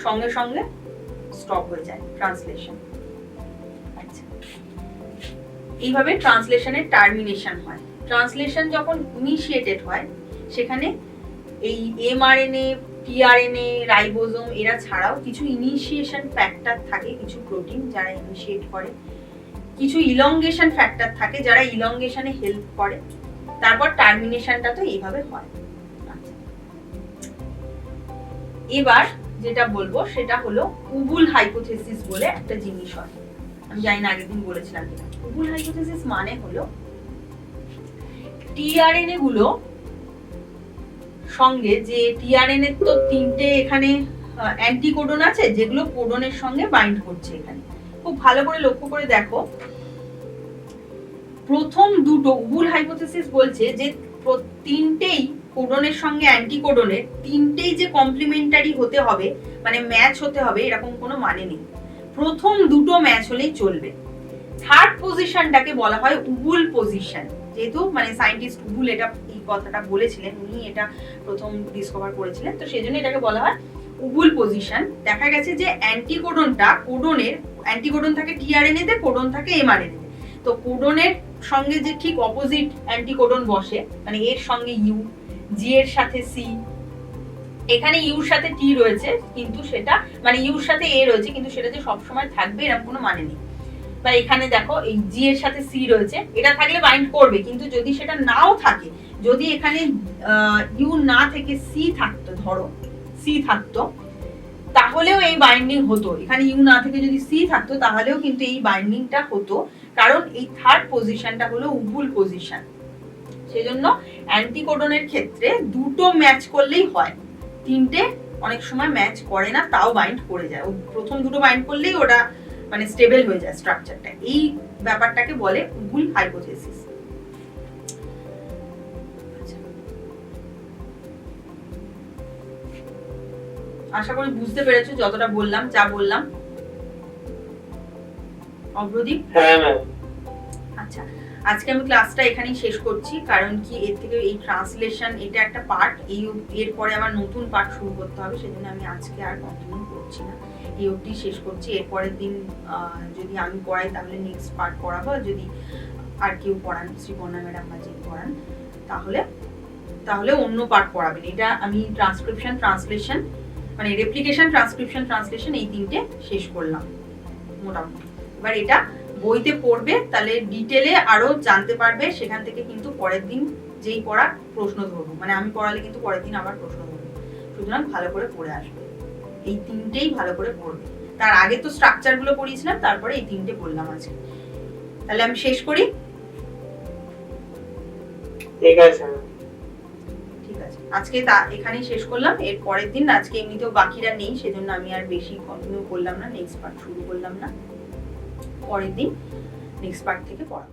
[SPEAKER 1] সঙ্গে সঙ্গে স্টপ হয়ে যায় ট্রান্সলেশন। আচ্ছা, এইভাবে ট্রান্সলেশনের টার্মিনেশন হয়। ট্রান্সলেশন যখন ইনিশিয়েটেড হয়, সেখানে এই এমআরএনএ, টিআরএনএ, রাইবোজোম এরা ছাড়াও কিছু ইনিশিয়েশন ফ্যাক্টর থাকে, কিছু প্রোটিন যারা ইনিশিয়েট করে, কিছু ইলংগেশন ফ্যাক্টর থাকে যারা ইলংগেশনে হেল্প করে, তারপর টার্মিনেশনটা তো এইভাবে হয়। এবার যেটা বলবো সেটা হলো উবুল হাইপোথেসিস বলে একটা জিনিস হয়, আমি জানি না আগের দিন বলেছিলাম কিনা। উবুল হাইপোথেসিস মানে হলো টিআরএনএ গুলো সঙ্গে, যে টিআরএনএ তো তিনটে এখানে অ্যান্টিকোডন আছে যেগুলো কোডনের সঙ্গে বাইন্ড করছে। এখানে খুব ভালো করে লক্ষ্য করে দেখো, প্রথম দুটো উবুল হাইপোথেসিস বলছে যে তিনটেই কোডনের সঙ্গে অ্যান্টিকোডনের তিনটেই যে কমপ্লিমেন্টারি হতে হবে, মানে ম্যাচ হতে হবে, এরকম কোনো মানে নেই। প্রথম দুটো ম্যাচ হলেই চলবে। থার্ড পজিশনটাকে বলা হয় উবুল পজিশন, যেহেতু মানে সায়েন্টিস্ট উবুল এটা এই কথাটা বলেছিলেন, উনি এটা প্রথম ডিসকভার করেছিলেন, তো সেই জন্য এটাকে বলা হয় উবুল পজিশন। দেখা গেছে যে অ্যান্টিকোডনটা, কোডনের অ্যান্টিকোডন থাকে টিআরএনএ তে, কোডন থাকে এমআরএনএ তে, তো কোডনের সঙ্গে যে ঠিক অপোজিট অ্যান্টিকোডন বসে, মানে এর সঙ্গে ইউ, জি এর সাথে সি, এখানে ইউর সাথে টি রয়েছে কিন্তু সেটা, মানে ইউর সাথে এ রয়েছে কিন্তু সেটা যে সবসময় থাকবে এরকম কোনো মানে নেই। বা এখানে দেখো এই জি এর সাথে সি রয়েছে, এটা থাকলে বাইন্ড করবে, কিন্তু যদি সেটা নাও থাকে, যদি এখানে ইউ না থেকে সি থাকতো, ধরো সি থাকতো, তাহলেও এই বাইন্ডিং হতো। এখানে ইউ না থেকে যদি সি থাকতো তাহলেও কিন্তু এই বাইন্ডিংটা হতো, কারণ এই থার্ড পজিশনটা হলো উবুল পজিশন। সেজন্য অ্যান্টিকোডনের ক্ষেত্রে দুটো ম্যাচ করলেই হয়, তিনটে অনেক সময় ম্যাচ করে না, তাও বাইন্ড করে যায়। প্রথম দুটো বাইন্ড করলেই ওটা মানে স্টেবল হয়ে যায় স্ট্রাকচারটা। এই ব্যাপারটাকে বলে উবুল হাইপোথেসিস। আশা করি বুঝতে পেরেছো যতটা বললাম, যা বললাম। অগ্রদীপ?
[SPEAKER 3] হ্যাঁ ম্যাম।
[SPEAKER 1] আচ্ছা, আজকে আমি ক্লাসটা এখানেই শেষ করছি, কারণ কি এর থেকে এই ট্রান্সলেশন এটা একটা পার্ট, এরপরে আবার নতুন পার্ট শুরু করতে হবে, সেজন্য আমি আজকে আর কন্টিনিউ করছি না, এই অবধি শেষ করছি। এরপরের দিন যদি আমি পড়াই তাহলে নেক্সট পার্ট পড়াবো, যদি আর কেউ পড়ান, শ্রীপর্ণা ম্যাডাম বা যে পড়ান, তাহলে অন্য পার্ট পড়াবেন। এটা আমি ট্রান্সক্রিপশন, ট্রান্সলেশন, মানে রেপ্লিকেশন, ট্রান্সক্রিপশন, ট্রান্সলেশন এই তিনটে শেষ করলাম মোটামুটি। এবার এটা বইতে পড়বে, তাহলে ডিটেলে আরো জানতে পারবে। সেখান থেকে কিন্তু পরের দিন যেই পড়া প্রশ্ন ধরবো, মানে আমি পড়ালে কিন্তু পরের দিন আবার প্রশ্ন ধরবো, সুতরাং ভালো করে পড়ে আসবে। এই তিনটেই ভালো করে পড়বে। তার আগে তো স্ট্রাকচার গুলো পড়িয়েছিলাম, তারপরে এই তিনটে বললাম আজকে। তাহলে আমি শেষ করি।
[SPEAKER 3] ঠিক আছে।
[SPEAKER 1] ঠিক আছে, আজকে এখানেই শেষ করলাম। এর পরের দিন, আজকে এমনিতেও বাকিরা নেই, সেজন্য আমি আর বেশি কন্টিনিউ করলাম না, নেক্সট পার্ট শুরু করলাম না। পরের দিন নেক্সট পার্ট থেকে পড়াবো।